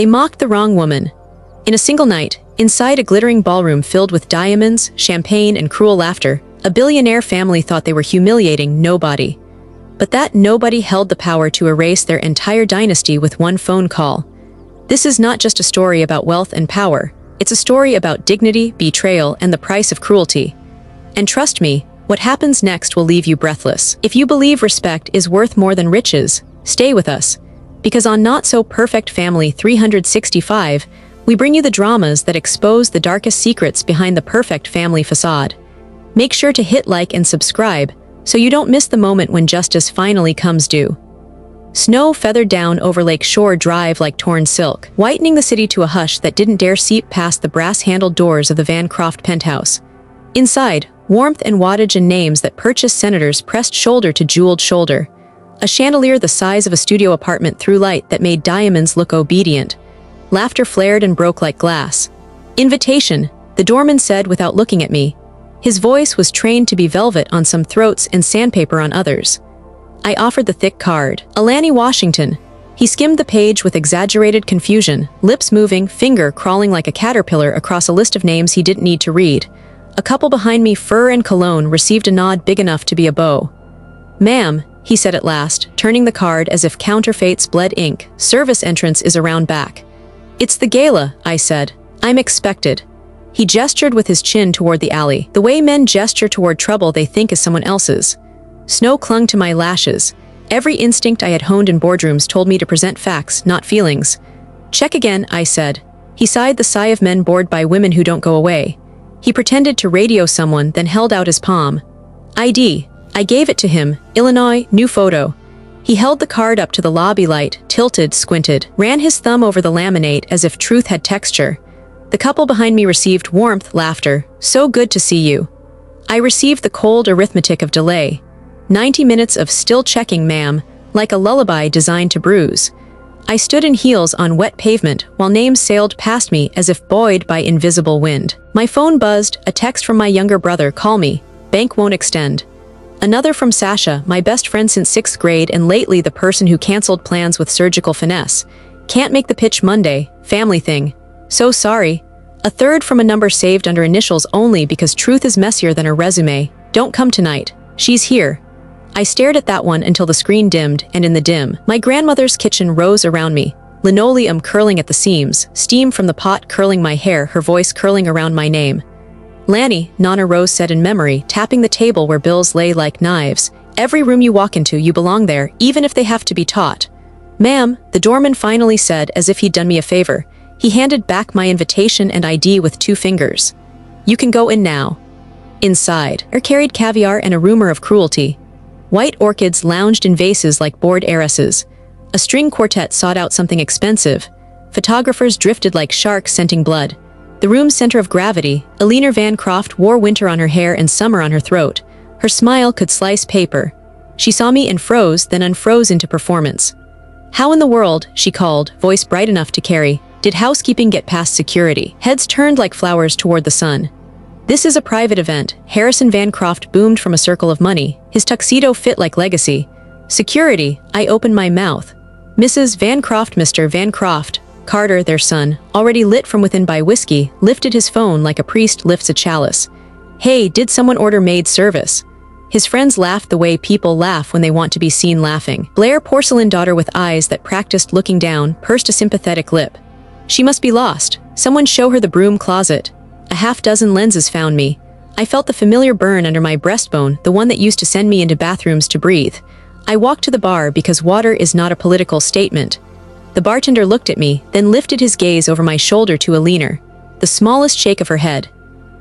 They mocked the wrong woman. In a single night, inside a glittering ballroom filled with diamonds, champagne, and cruel laughter, a billionaire family thought they were humiliating nobody. But that nobody held the power to erase their entire dynasty with one phone call. This is not just a story about wealth and power. It's a story about dignity, betrayal, and the price of cruelty. And trust me, what happens next will leave you breathless. If you believe respect is worth more than riches, stay with us. Because on Not So Perfect Family 365, we bring you the dramas that expose the darkest secrets behind the perfect family facade. Make sure to hit like and subscribe so you don't miss the moment when justice finally comes due. Snow feathered down over Lake Shore Drive like torn silk, whitening the city to a hush that didn't dare seep past the brass-handled doors of the Bankrupt penthouse. Inside, warmth and wattage and names that purchased senators pressed shoulder to jeweled shoulder. A chandelier the size of a studio apartment threw light that made diamonds look obedient. Laughter flared and broke like glass. "Invitation," the doorman said without looking at me. His voice was trained to be velvet on some throats and sandpaper on others. I offered the thick card. Alani Washington. He skimmed the page with exaggerated confusion, lips moving, finger crawling like a caterpillar across a list of names he didn't need to read. A couple behind me, fur and cologne, received a nod big enough to be a bow. "Ma'am," he said at last, turning the card as if counterfeits bled ink, "service entrance is around back." "It's the Gala," I said. "I'm expected." He gestured with his chin toward the alley, the way men gesture toward trouble they think is someone else's. Snow clung to my lashes. Every instinct I had honed in boardrooms told me to present facts, not feelings. "Check again," I said. He sighed the sigh of men bored by women who don't go away. He pretended to radio someone, then held out his palm. "ID." I gave it to him. "Illinois, new photo." He held the card up to the lobby light, tilted, squinted, ran his thumb over the laminate as if truth had texture. The couple behind me received warmth, laughter. "So good to see you." I received the cold arithmetic of delay. 90 minutes of still checking, ma'am, like a lullaby designed to bruise. I stood in heels on wet pavement while names sailed past me as if buoyed by invisible wind. My phone buzzed, a text from my younger brother, "Call me. Bank won't extend." Another from Sasha, my best friend since 6th grade and lately the person who canceled plans with surgical finesse. "Can't make the pitch Monday. Family thing. So sorry." A third from a number saved under initials only because truth is messier than her resume. "Don't come tonight. She's here." I stared at that one until the screen dimmed, and in the dim, my grandmother's kitchen rose around me, linoleum curling at the seams, steam from the pot curling my hair, her voice curling around my name. "Lanny," Nana Rose said in memory, tapping the table where bills lay like knives. "Every room you walk into, you belong there, even if they have to be taught." "Ma'am," the doorman finally said as if he'd done me a favor. He handed back my invitation and ID with 2 fingers. "You can go in now." Inside, there carried caviar and a rumor of cruelty. White orchids lounged in vases like bored heiresses. A string quartet sought out something expensive. Photographers drifted like sharks scenting blood. The room's center of gravity, Eleanor Bancroft wore winter on her hair and summer on her throat. Her smile could slice paper. She saw me and froze, then unfroze into performance. "How in the world," she called, voice bright enough to carry, "did housekeeping get past security?" Heads turned like flowers toward the sun. "This is a private event." Harrison Bancroft boomed from a circle of money. His tuxedo fit like legacy. "Security," I opened my mouth. "Mrs. Bancroft, Mr. Bancroft." Carter, their son, already lit from within by whiskey, lifted his phone like a priest lifts a chalice. "Hey, did someone order maid service?" His friends laughed the way people laugh when they want to be seen laughing. Blair, porcelain daughter with eyes that practiced looking down, pursed a sympathetic lip. "She must be lost. Someone show her the broom closet." A half-dozen lenses found me. I felt the familiar burn under my breastbone, the one that used to send me into bathrooms to breathe. I walked to the bar because water is not a political statement. The bartender looked at me, then lifted his gaze over my shoulder to Eleanor. The smallest shake of her head.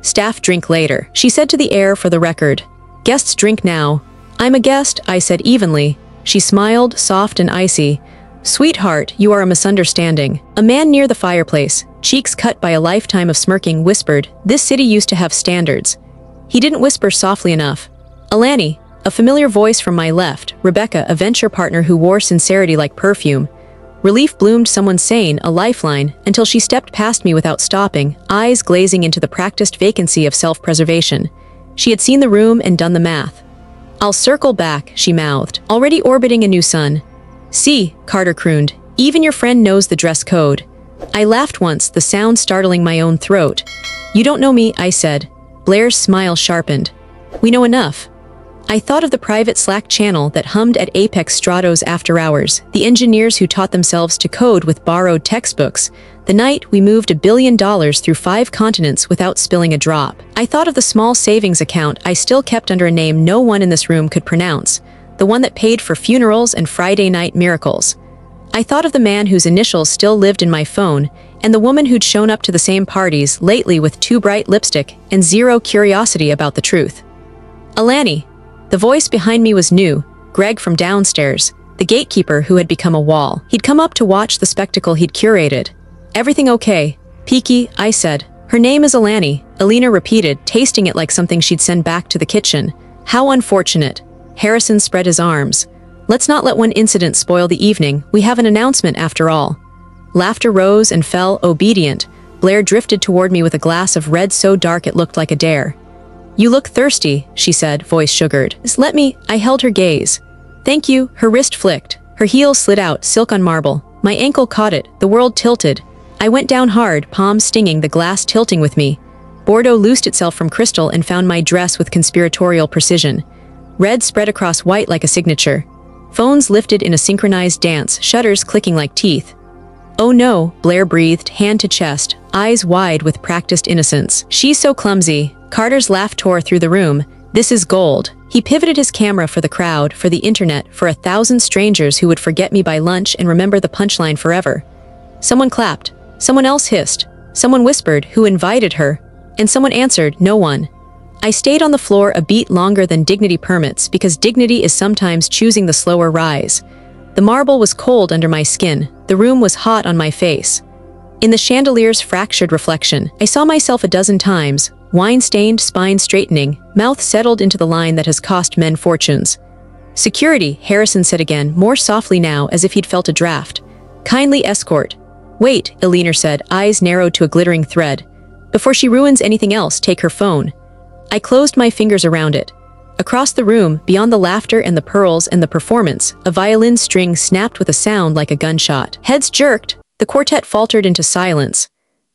"Staff drink later," she said to the air for the record. "Guests drink now." "I'm a guest," I said evenly. She smiled, soft and icy. "Sweetheart, you are a misunderstanding." A man near the fireplace, cheeks cut by a lifetime of smirking, whispered, "This city used to have standards." He didn't whisper softly enough. "Alani," a familiar voice from my left, Rebecca, a venture partner who wore sincerity like perfume. Relief bloomed someone sane, a lifeline, until she stepped past me without stopping, eyes glazing into the practiced vacancy of self-preservation. She had seen the room and done the math. "I'll circle back," she mouthed, already orbiting a new sun. "See," Carter crooned, "even your friend knows the dress code." I laughed once, the sound startling my own throat. "You don't know me," I said. Blair's smile sharpened. "We know enough." I thought of the private Slack channel that hummed at Apex Stratos after hours, the engineers who taught themselves to code with borrowed textbooks, the night we moved $1 billion through 5 continents without spilling a drop. I thought of the small savings account I still kept under a name no one in this room could pronounce, the one that paid for funerals and Friday night miracles. I thought of the man whose initials still lived in my phone, and the woman who'd shown up to the same parties lately with too bright lipstick and zero curiosity about the truth. "Alani." The voice behind me was new, Greg from downstairs, the gatekeeper who had become a wall. He'd come up to watch the spectacle he'd curated. "Everything okay?" "Peaky," I said. "Her name is Alani," Alina repeated, tasting it like something she'd send back to the kitchen. "How unfortunate." Harrison spread his arms. "Let's not let one incident spoil the evening. We have an announcement after all." Laughter rose and fell, obedient. Blair drifted toward me with a glass of red so dark it looked like a dare. "You look thirsty," she said, voice sugared. "Let me." I held her gaze. "Thank you." Her wrist flicked. Her heel slid out, silk on marble. My ankle caught it. The world tilted. I went down hard, palms stinging, the glass tilting with me. Bordeaux loosed itself from crystal and found my dress with conspiratorial precision. Red spread across white like a signature. Phones lifted in a synchronized dance, shutters clicking like teeth. "Oh no," Blair breathed, hand to chest, eyes wide with practiced innocence. "She's so clumsy." Carter's laugh tore through the room. "This is gold." He pivoted his camera for the crowd, for the internet, for 1,000 strangers who would forget me by lunch and remember the punchline forever. Someone clapped. Someone else hissed. Someone whispered, "Who invited her?" And someone answered, "No one." I stayed on the floor a beat longer than dignity permits, because dignity is sometimes choosing the slower rise. The marble was cold under my skin. The room was hot on my face. In the chandelier's fractured reflection, I saw myself a dozen times, wine-stained, spine-straightening, mouth settled into the line that has cost men fortunes. "Security," Harrison said again, more softly now, as if he'd felt a draft. "Kindly escort." "Wait," Elinor said, eyes narrowed to a glittering thread. "Before she ruins anything else, take her phone." I closed my fingers around it. Across the room, beyond the laughter and the pearls and the performance, a violin string snapped with a sound like a gunshot. Heads jerked. The quartet faltered into silence.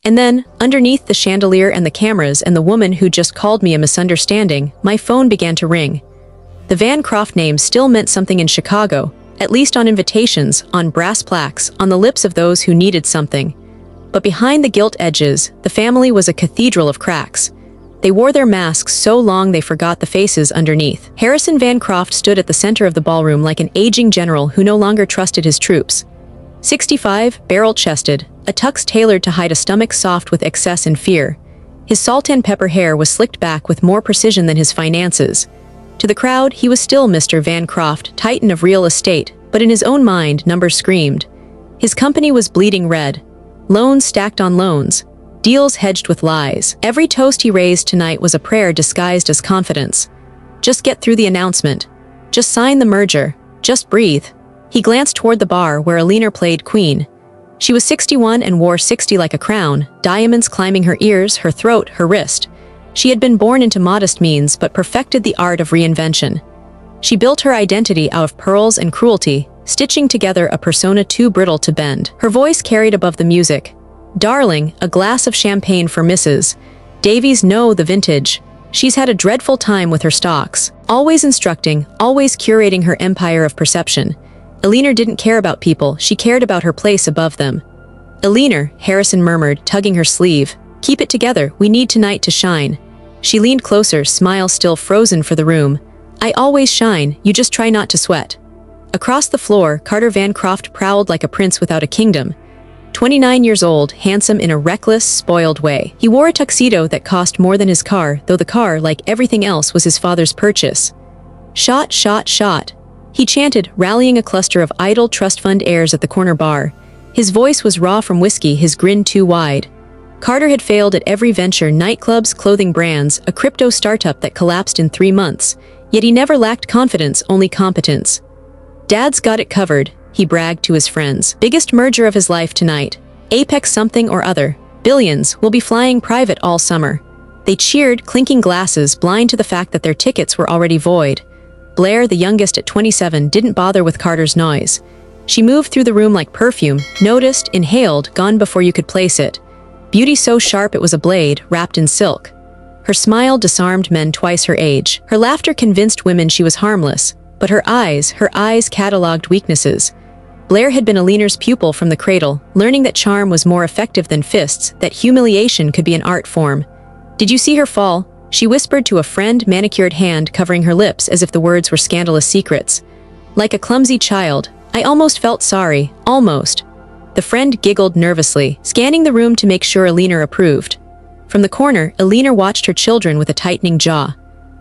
And then, underneath the chandelier and the cameras and the woman who just called me a misunderstanding, my phone began to ring. The Bankrupt name still meant something in Chicago, at least on invitations, on brass plaques, on the lips of those who needed something. But behind the gilt edges, the family was a cathedral of cracks. They wore their masks so long they forgot the faces underneath. Harrison Bancroft stood at the center of the ballroom like an aging general who no longer trusted his troops. 65, barrel-chested, a tux tailored to hide a stomach soft with excess and fear. His salt and pepper hair was slicked back with more precision than his finances. To the crowd, he was still Mr. Bancroft, titan of real estate, but in his own mind, numbers screamed. His company was bleeding red. Loans stacked on loans. Deals hedged with lies. Every toast he raised tonight was a prayer disguised as confidence. Just get through the announcement. Just sign the merger. Just breathe. He glanced toward the bar where Elinor played queen. She was 61 and wore 60 like a crown, diamonds climbing her ears, her throat, her wrist. She had been born into modest means but perfected the art of reinvention. She built her identity out of pearls and cruelty, stitching together a persona too brittle to bend. Her voice carried above the music. "Darling, a glass of champagne for Mrs. Davies, know the vintage. She's had a dreadful time with her stocks. Always instructing, always curating her empire of perception. Elinor didn't care about people, she cared about her place above them." "Elinor," Harrison murmured, tugging her sleeve. "Keep it together, we need tonight to shine." She leaned closer, smile still frozen for the room. "I always shine, you just try not to sweat." Across the floor, Carter Bancroft prowled like a prince without a kingdom. 29 years old, handsome in a reckless, spoiled way. He wore a tuxedo that cost more than his car, though the car, like everything else, was his father's purchase. "Shot, shot, shot." He chanted, rallying a cluster of idle trust fund heirs at the corner bar. His voice was raw from whiskey, his grin too wide. Carter had failed at every venture, nightclubs, clothing brands, a crypto startup that collapsed in 3 months. Yet he never lacked confidence, only competence. "Dad's got it covered," he bragged to his friends. "Biggest merger of his life tonight. Apex something or other. Billions, will be flying private all summer." They cheered, clinking glasses, blind to the fact that their tickets were already void. Blair, the youngest at 27, didn't bother with Carter's noise. She moved through the room like perfume, noticed, inhaled, gone before you could place it. Beauty so sharp it was a blade, wrapped in silk. Her smile disarmed men twice her age. Her laughter convinced women she was harmless, but her eyes cataloged weaknesses. Blair had been Alina's pupil from the cradle, learning that charm was more effective than fists, that humiliation could be an art form. "Did you see her fall?" she whispered to a friend, manicured hand covering her lips as if the words were scandalous secrets. Like a clumsy child, I almost felt sorry, almost. The friend giggled nervously, scanning the room to make sure Alina approved. From the corner, Alina watched her children with a tightening jaw.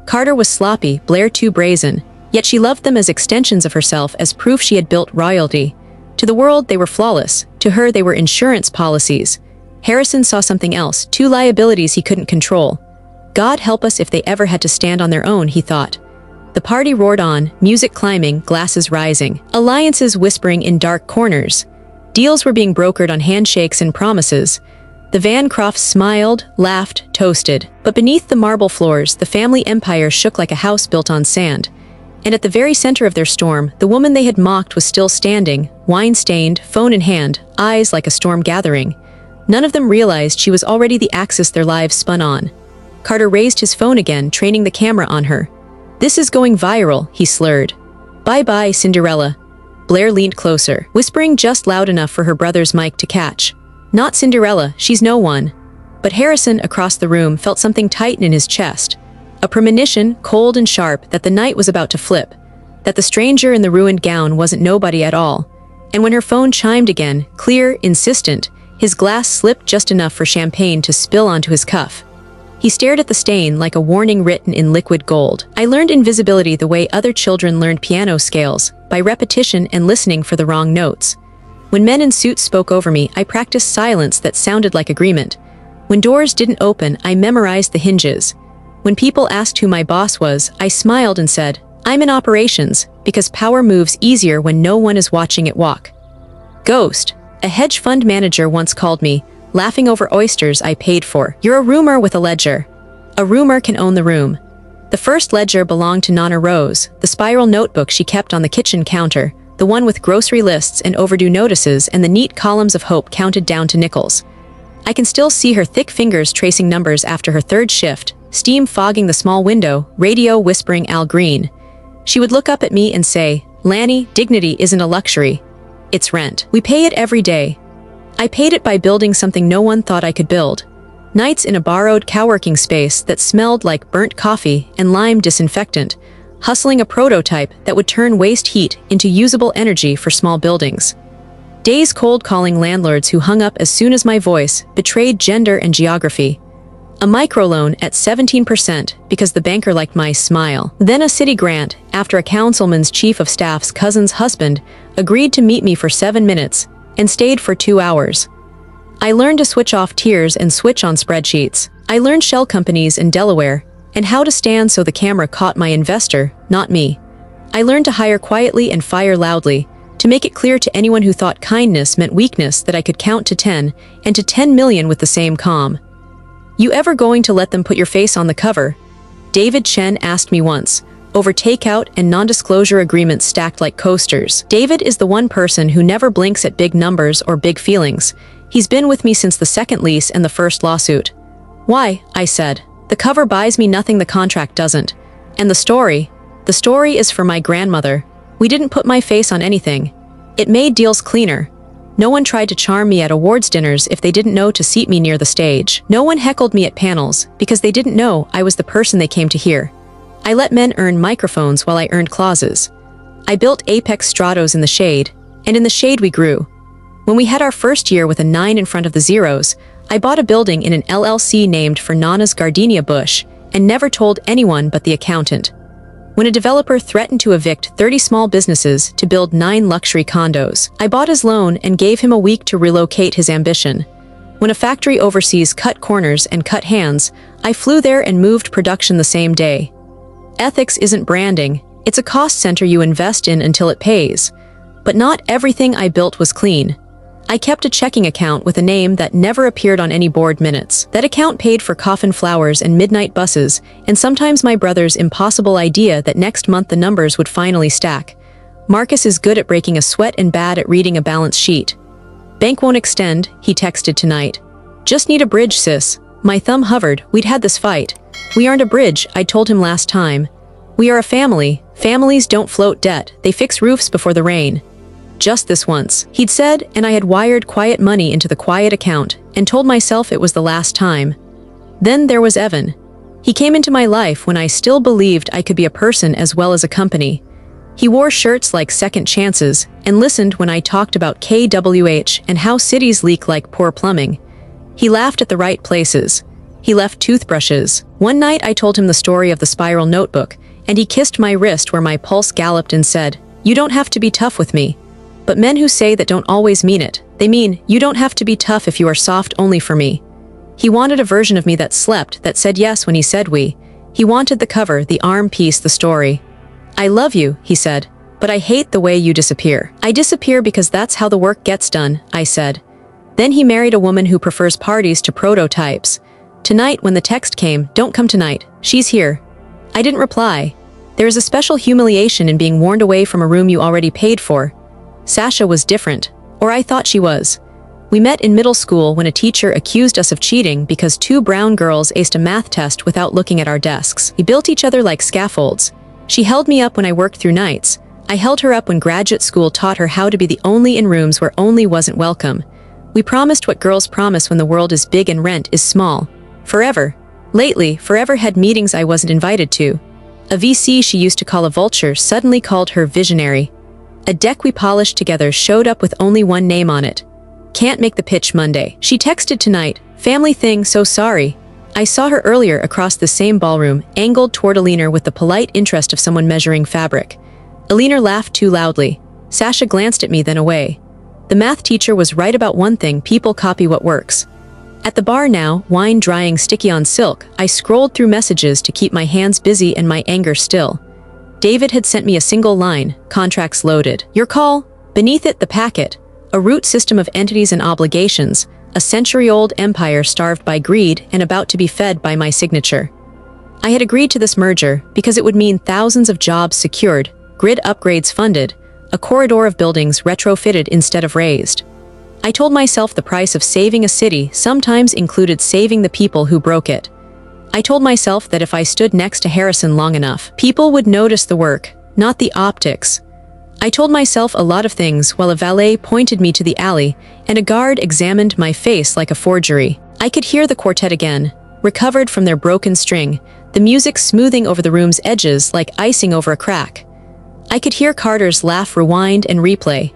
Carter was sloppy, Blair too brazen, yet she loved them as extensions of herself, as proof she had built royalty. To the world, they were flawless. To her, they were insurance policies. Harrison saw something else, two liabilities he couldn't control. God help us if they ever had to stand on their own, he thought. The party roared on, music climbing, glasses rising, alliances whispering in dark corners. Deals were being brokered on handshakes and promises. The Van Crofts smiled, laughed, toasted. But beneath the marble floors, the family empire shook like a house built on sand. And at the very center of their storm, the woman they had mocked was still standing, wine-stained, phone in hand, eyes like a storm gathering. None of them realized she was already the axis their lives spun on. Carter raised his phone again, training the camera on her. "This is going viral," he slurred. "Bye-bye, Cinderella." Blair leaned closer, whispering just loud enough for her brother's mic to catch. "Not Cinderella, she's no one." But Harrison, across the room, felt something tighten in his chest. A premonition, cold and sharp, that the night was about to flip. That the stranger in the ruined gown wasn't nobody at all. And when her phone chimed again, clear, insistent, his glass slipped just enough for champagne to spill onto his cuff. He stared at the stain like a warning written in liquid gold. I learned invisibility the way other children learned piano scales, by repetition and listening for the wrong notes. When men in suits spoke over me, I practiced silence that sounded like agreement. When doors didn't open, I memorized the hinges. When people asked who my boss was, I smiled and said, "I'm in operations," because power moves easier when no one is watching it walk. Ghost, a hedge fund manager once called me, laughing over oysters I paid for. "You're a rumor with a ledger." A rumor can own the room. The first ledger belonged to Nana Rose, the spiral notebook she kept on the kitchen counter, the one with grocery lists and overdue notices and the neat columns of hope counted down to nickels. I can still see her thick fingers tracing numbers after her third shift, steam fogging the small window, radio whispering Al Green. She would look up at me and say, "Lanny, dignity isn't a luxury. It's rent. We pay it every day." I paid it by building something no one thought I could build. Nights in a borrowed coworking space that smelled like burnt coffee and lime disinfectant, hustling a prototype that would turn waste heat into usable energy for small buildings. Days cold calling landlords who hung up as soon as my voice betrayed gender and geography. A microloan at 17% because the banker liked my smile. Then a city grant after a councilman's chief of staff's cousin's husband agreed to meet me for 7 minutes and stayed for 2 hours. I learned to switch off tears and switch on spreadsheets. I learned shell companies in Delaware and how to stand so the camera caught my investor, not me. I learned to hire quietly and fire loudly, to make it clear to anyone who thought kindness meant weakness that I could count to 10 and to 10 million with the same calm. "You ever going to let them put your face on the cover?" David Chen asked me once, over takeout and non-disclosure agreements stacked like coasters. David is the one person who never blinks at big numbers or big feelings. He's been with me since the second lease and the first lawsuit. "Why?" I said. "The cover buys me nothing the contract doesn't. And the story? The story is for my grandmother. We didn't put my face on anything. It made deals cleaner. No one tried to charm me at awards dinners if they didn't know to seat me near the stage. No one heckled me at panels because they didn't know I was the person they came to hear. I let men earn microphones while I earned clauses. I built apex stratos in the shade, and in the shade we grew. When we had our first year with a 9 in front of the zeros, I bought a building in an LLC named for Nana's gardenia bush and never told anyone but the accountant. When a developer threatened to evict 30 small businesses to build 9 luxury condos, I bought his loan and gave him a week to relocate his ambition. When a factory overseas cut corners and cut hands, I flew there and moved production the same day. Ethics isn't branding, it's a cost center you invest in until it pays. But not everything I built was clean. I kept a checking account with a name that never appeared on any board minutes. That account paid for coffin flowers and midnight buses, and sometimes my brother's impossible idea that next month the numbers would finally stack. Marcus is good at breaking a sweat and bad at reading a balance sheet. Bank won't extend, he texted tonight. Just need a bridge, sis. My thumb hovered. We'd had this fight. We aren't a bridge, I told him last time. We are a family. Families don't float debt. They fix roofs before the rain. Just this once, he'd said, and I had wired quiet money into the quiet account and told myself it was the last time. Then there was Evan. He came into my life when I still believed I could be a person as well as a company. He wore shirts like second chances and listened when I talked about KWH and how cities leak like poor plumbing. He laughed at the right places. He left toothbrushes. One night I told him the story of the spiral notebook, and he kissed my wrist where my pulse galloped and said, "You don't have to be tough with me." But men who say that don't always mean it. They mean, you don't have to be tough if you are soft only for me. He wanted a version of me that slept, that said yes when he said we. He wanted the cover, the arm piece, the story. I love you, he said, but I hate the way you disappear. I disappear because that's how the work gets done, I said. Then he married a woman who prefers parties to prototypes. Tonight, when the text came, don't come tonight, she's here. I didn't reply. There is a special humiliation in being warned away from a room you already paid for. Sasha was different, or I thought she was. We met in middle school when a teacher accused us of cheating because two brown girls aced a math test without looking at our desks. We built each other like scaffolds. She held me up when I worked through nights. I held her up when graduate school taught her how to be the only in rooms where only wasn't welcome. We promised what girls promise when the world is big and rent is small. Forever. Lately, Forever had meetings I wasn't invited to. A VC she used to call a vulture suddenly called her visionary. A deck we polished together showed up with only one name on it. Can't make the pitch Monday. She texted tonight, family thing, so sorry. I saw her earlier across the same ballroom, angled toward Alina with the polite interest of someone measuring fabric. Alina laughed too loudly. Sasha glanced at me, then away. The math teacher was right about one thing: people copy what works. At the bar now, wine drying sticky on silk, I scrolled through messages to keep my hands busy and my anger still. David had sent me a single line, contracts loaded. Your call. Beneath it, the packet. A root system of entities and obligations, a century-old empire starved by greed and about to be fed by my signature. I had agreed to this merger because it would mean thousands of jobs secured, grid upgrades funded, a corridor of buildings retrofitted instead of raised. I told myself the price of saving a city sometimes included saving the people who broke it. I told myself that if I stood next to Harrison long enough, people would notice the work, not the optics. I told myself a lot of things while a valet pointed me to the alley and a guard examined my face like a forgery. I could hear the quartet again, recovered from their broken string, the music smoothing over the room's edges like icing over a crack. I could hear Carter's laugh rewind and replay.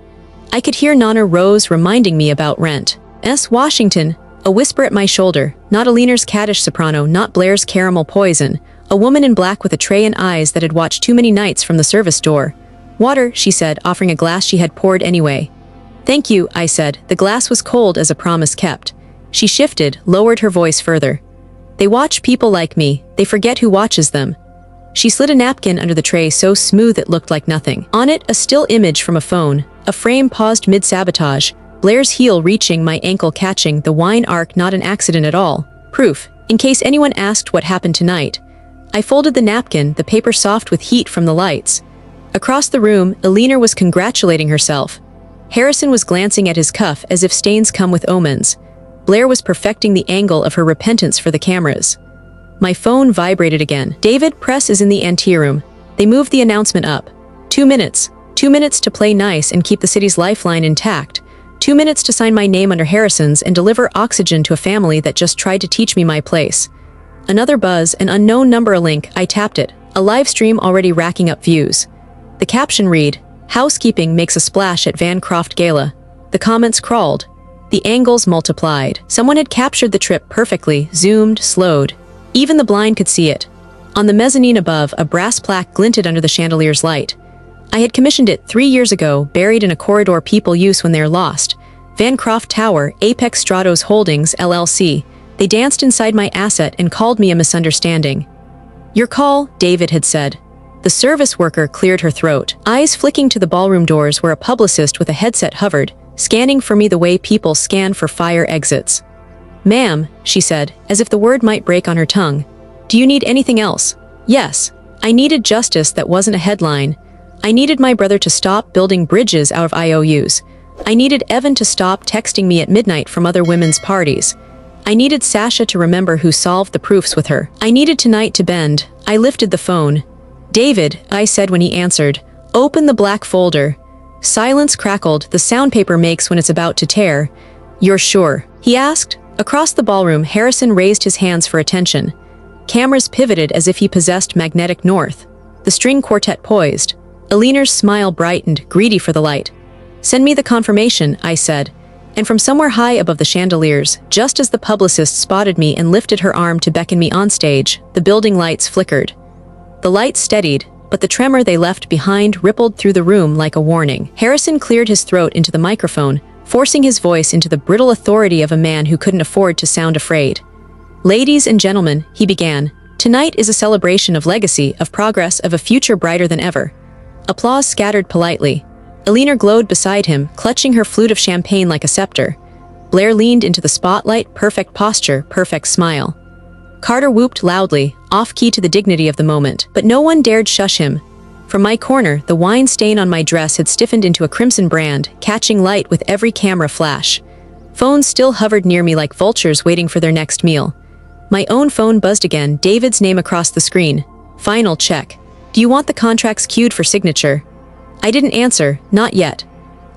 I could hear Nana Rose reminding me about rent. S. Washington, a whisper at my shoulder, not Alina's caddish soprano, not Blair's caramel poison, a woman in black with a tray and eyes that had watched too many nights from the service door. Water, she said, offering a glass she had poured anyway. Thank you, I said. The glass was cold as a promise kept. She shifted, lowered her voice further. They watch people like me. They forget who watches them. She slid a napkin under the tray so smooth it looked like nothing. On it, a still image from a phone. A frame paused mid-sabotage. Blair's heel reaching, my ankle catching, the wine arc not an accident at all. Proof, in case anyone asked what happened tonight. I folded the napkin, the paper soft with heat from the lights. Across the room, Alina was congratulating herself. Harrison was glancing at his cuff as if stains come with omens. Blair was perfecting the angle of her repentance for the cameras. My phone vibrated again. David, press is in the anteroom. They moved the announcement up. 2 minutes. 2 minutes to play nice and keep the city's lifeline intact. 2 minutes to sign my name under Harrison's and deliver oxygen to a family that just tried to teach me my place. Another buzz, an unknown number, a link. I tapped it. A live stream already racking up views. The caption read, "Housekeeping makes a splash at Bankrupt Gala." The comments crawled. The angles multiplied. Someone had captured the trip perfectly, zoomed, slowed. Even the blind could see it. On the mezzanine above, a brass plaque glinted under the chandelier's light. I had commissioned it 3 years ago, buried in a corridor people use when they're lost. Bancroft Tower, Apex Stratos Holdings, LLC. They danced inside my asset and called me a misunderstanding. Your call, David had said. The service worker cleared her throat, eyes flicking to the ballroom doors where a publicist with a headset hovered, scanning for me the way people scan for fire exits. Ma'am, she said, as if the word might break on her tongue. Do you need anything else? Yes. I needed justice that wasn't a headline. I needed my brother to stop building bridges out of IOUs. I needed Evan to stop texting me at midnight from other women's parties. I needed Sasha to remember who solved the proofs with her. I needed tonight to bend. I lifted the phone. "David," I said when he answered. "Open the black folder." Silence crackled, the sound paper makes when it's about to tear. "You're sure?" he asked. Across the ballroom, Harrison raised his hands for attention. Cameras pivoted as if he possessed magnetic north. The string quartet poised. Alina's smile brightened, greedy for the light. "Send me the confirmation," I said. And from somewhere high above the chandeliers, just as the publicist spotted me and lifted her arm to beckon me on stage, the building lights flickered. The lights steadied, but the tremor they left behind rippled through the room like a warning. Harrison cleared his throat into the microphone, forcing his voice into the brittle authority of a man who couldn't afford to sound afraid. "Ladies and gentlemen," he began, "tonight is a celebration of legacy, of progress, of a future brighter than ever." Applause scattered politely. Alina glowed beside him, clutching her flute of champagne like a scepter. Blair leaned into the spotlight, perfect posture, perfect smile. Carter whooped loudly, off-key to the dignity of the moment, but no one dared shush him. From my corner, the wine stain on my dress had stiffened into a crimson brand, catching light with every camera flash. Phones still hovered near me like vultures waiting for their next meal. My own phone buzzed again, David's name across the screen. Final check. "Do you want the contracts queued for signature?" I didn't answer, not yet.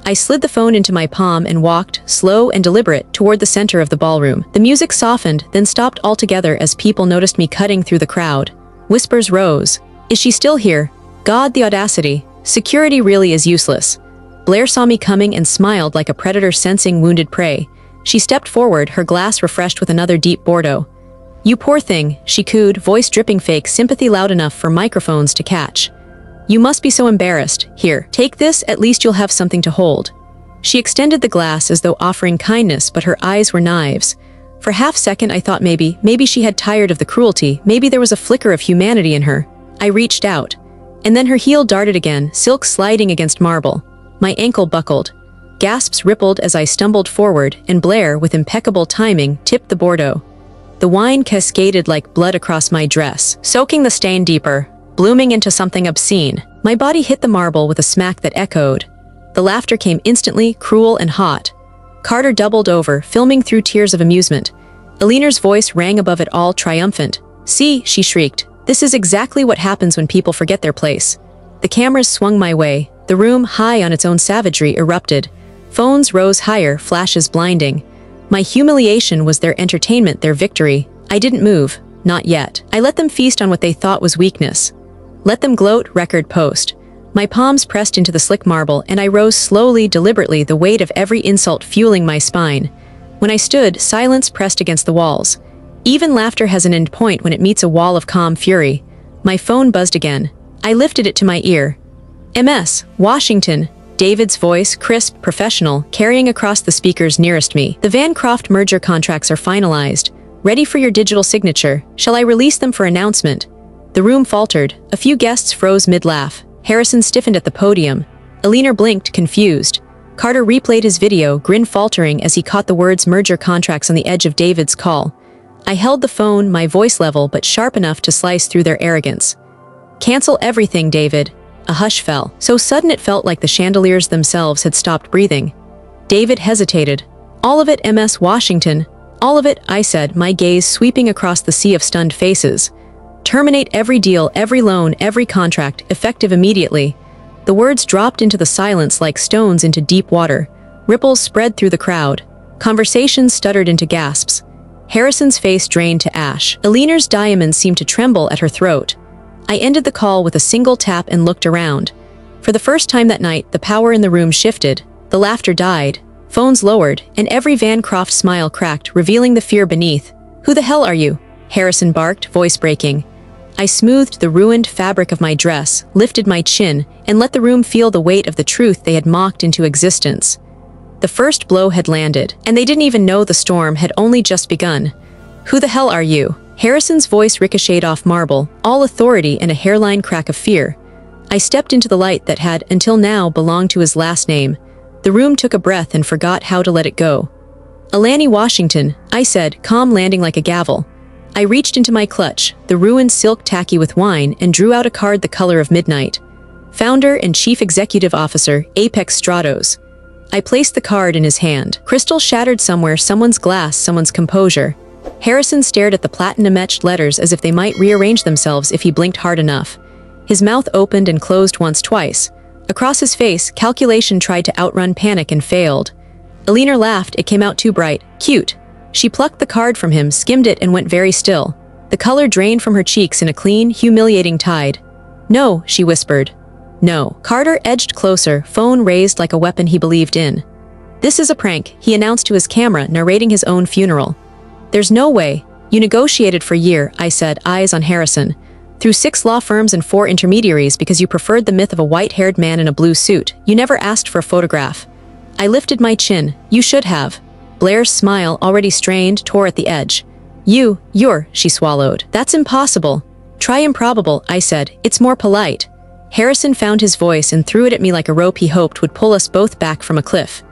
I slid the phone into my palm and walked, slow and deliberate, toward the center of the ballroom. The music softened, then stopped altogether as people noticed me cutting through the crowd. Whispers rose. "Is she still here? God, the audacity. Security really is useless." Blair saw me coming and smiled like a predator sensing wounded prey. She stepped forward, her glass refreshed with another deep Bordeaux. "You poor thing," she cooed, voice dripping fake sympathy loud enough for microphones to catch. "You must be so embarrassed. Here, take this, at least you'll have something to hold." She extended the glass as though offering kindness, but her eyes were knives. For half second I thought maybe she had tired of the cruelty, maybe there was a flicker of humanity in her. I reached out. And then her heel darted again, silk sliding against marble. My ankle buckled. Gasps rippled as I stumbled forward, and Blair, with impeccable timing, tipped the Bordeaux. The wine cascaded like blood across my dress, soaking the stain deeper, blooming into something obscene. My body hit the marble with a smack that echoed. The laughter came instantly, cruel and hot. Carter doubled over, filming through tears of amusement. Alina's voice rang above it all, triumphant. "See," she shrieked, "this is exactly what happens when people forget their place." The cameras swung my way. The room, high on its own savagery, erupted. Phones rose higher, flashes blinding. My humiliation was their entertainment, their victory. I didn't move. Not yet. I let them feast on what they thought was weakness. Let them gloat, record post. My palms pressed into the slick marble, and I rose slowly, deliberately, the weight of every insult fueling my spine. When I stood, silence pressed against the walls. Even laughter has an end point when it meets a wall of calm fury. My phone buzzed again. I lifted it to my ear. "MS, Washington," David's voice, crisp, professional, carrying across the speakers nearest me. "The Bankrupt merger contracts are finalized. Ready for your digital signature. Shall I release them for announcement?" The room faltered. A few guests froze mid-laugh. Harrison stiffened at the podium. Alina blinked, confused. Carter replayed his video, grin faltering as he caught the words merger contracts on the edge of David's call. I held the phone, my voice level but sharp enough to slice through their arrogance. "Cancel everything, David." A hush fell. So sudden it felt like the chandeliers themselves had stopped breathing. David hesitated. "All of it, MS Washington." "All of it," I said, my gaze sweeping across the sea of stunned faces. "Terminate every deal, every loan, every contract, effective immediately." The words dropped into the silence like stones into deep water. Ripples spread through the crowd. Conversations stuttered into gasps. Harrison's face drained to ash. Alina's diamonds seemed to tremble at her throat. I ended the call with a single tap and looked around. For the first time that night, the power in the room shifted. The laughter died. Phones lowered, and every Bankrupt smile cracked, revealing the fear beneath. "Who the hell are you?" Harrison barked, voice breaking. I smoothed the ruined fabric of my dress, lifted my chin, and let the room feel the weight of the truth they had mocked into existence. The first blow had landed, and they didn't even know the storm had only just begun. "Who the hell are you?" Harrison's voice ricocheted off marble, all authority and a hairline crack of fear. I stepped into the light that had, until now, belonged to his last name. The room took a breath and forgot how to let it go. "Alani Washington," I said, calm landing like a gavel. I reached into my clutch, the ruined silk tacky with wine, and drew out a card the color of midnight. founder and chief executive officer, Apex Stratos. I placed the card in his hand. Crystal shattered somewhere, someone's glass, someone's composure. Harrison stared at the platinum-etched letters as if they might rearrange themselves if he blinked hard enough. His mouth opened and closed once, twice. Across his face, calculation tried to outrun panic and failed. Alina laughed. It came out too bright. Cute. She plucked the card from him, skimmed it, and went very still. The color drained from her cheeks in a clean, humiliating tide. No, she whispered. No. Carter edged closer, phone raised like a weapon he believed in. This is a prank, he announced to his camera, narrating his own funeral. There's no way. You negotiated for a year, I said, eyes on Harrison. Through 6 law firms and 4 intermediaries because you preferred the myth of a white-haired man in a blue suit. You never asked for a photograph. I lifted my chin. You should have. Blair's smile, already strained, tore at the edge. You're, she swallowed. That's impossible. Try improbable, I said. It's more polite. Harrison found his voice and threw it at me like a rope he hoped would pull us both back from a cliff.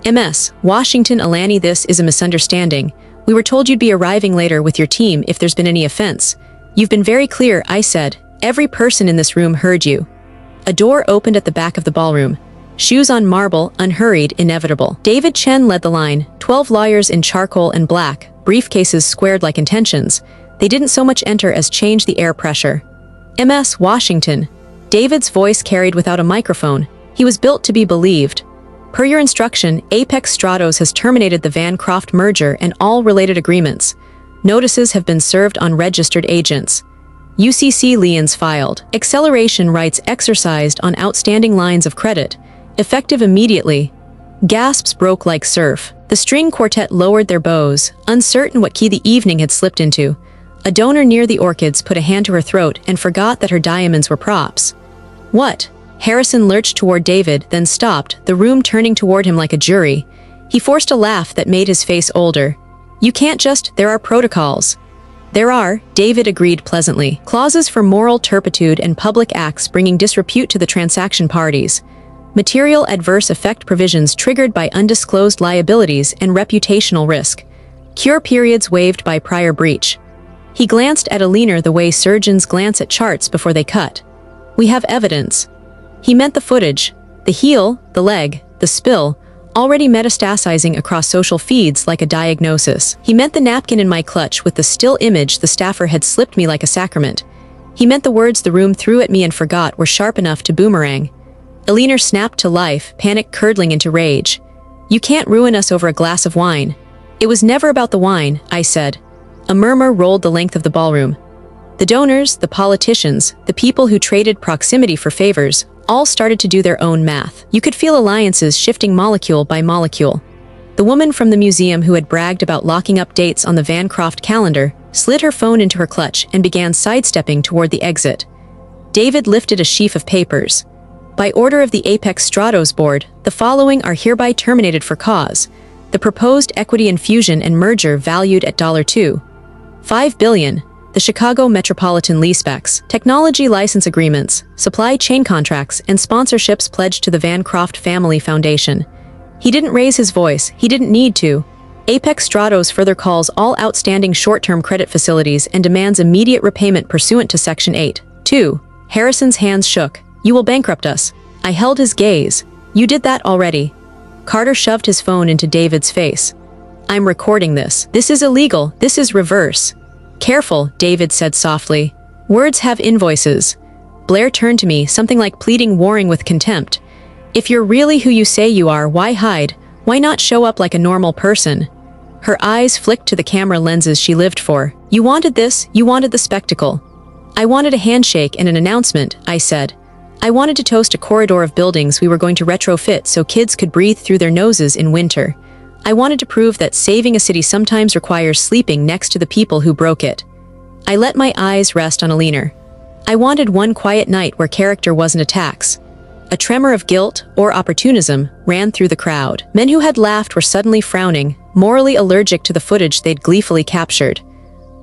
MS, Washington Alani, this is a misunderstanding. We were told you'd be arriving later with your team if there's been any offense. You've been very clear, I said. Every person in this room heard you. A door opened at the back of the ballroom. Shoes on marble, unhurried, inevitable. David Chen led the line, 12 lawyers in charcoal and black, briefcases squared like intentions. They didn't so much enter as change the air pressure. MS Washington. David's voice carried without a microphone. He was built to be believed. Per your instruction, Apex Stratos has terminated the Bankrupt merger and all related agreements. Notices have been served on registered agents. UCC liens filed. Acceleration rights exercised on outstanding lines of credit. Effective immediately. Gasps broke like surf. The string quartet lowered their bows, uncertain what key the evening had slipped into. A donor near the orchids put a hand to her throat and forgot that her diamonds were props. What? Harrison lurched toward David, then stopped, the room turning toward him like a jury. He forced a laugh that made his face older. You can't just, there are protocols. There are, David agreed pleasantly. Clauses for moral turpitude and public acts bringing disrepute to the transaction parties. Material adverse effect provisions triggered by undisclosed liabilities and reputational risk. Cure periods waived by prior breach. He glanced at Alina the way surgeons glance at charts before they cut. We have evidence. He meant the footage, the heel, the leg, the spill, already metastasizing across social feeds like a diagnosis. He meant the napkin in my clutch with the still image the staffer had slipped me like a sacrament. He meant the words the room threw at me and forgot were sharp enough to boomerang. Alina snapped to life, panic curdling into rage. You can't ruin us over a glass of wine. It was never about the wine, I said. A murmur rolled the length of the ballroom. The donors, the politicians, the people who traded proximity for favors, all started to do their own math. You could feel alliances shifting molecule by molecule. The woman from the museum who had bragged about locking up dates on the Bankrupt calendar slid her phone into her clutch and began sidestepping toward the exit. David lifted a sheaf of papers. By order of the Apex Stratos board, the following are hereby terminated for cause. The proposed equity infusion and merger valued at $2.5 billion. The Chicago Metropolitan leasebacks, technology license agreements, supply chain contracts, and sponsorships pledged to the Bankrupt Family Foundation. He didn't raise his voice, he didn't need to. Apex Stratos further calls all outstanding short-term credit facilities and demands immediate repayment pursuant to Section 8.2. Harrison's hands shook. You will bankrupt us. I held his gaze. You did that already. Carter shoved his phone into David's face. I'm recording this. This is illegal. This is reverse. Careful, David said softly. Words have invoices. Blair turned to me, something like pleading, warring with contempt. If you're really who you say you are, why hide? Why not show up like a normal person? Her eyes flicked to the camera lenses she lived for. You wanted this, you wanted the spectacle. I wanted a handshake and an announcement, I said. I wanted to toast a corridor of buildings we were going to retrofit so kids could breathe through their noses in winter. I wanted to prove that saving a city sometimes requires sleeping next to the people who broke it. I let my eyes rest on Alina. I wanted one quiet night where character wasn't a tax. A tremor of guilt, or opportunism, ran through the crowd. Men who had laughed were suddenly frowning, morally allergic to the footage they'd gleefully captured.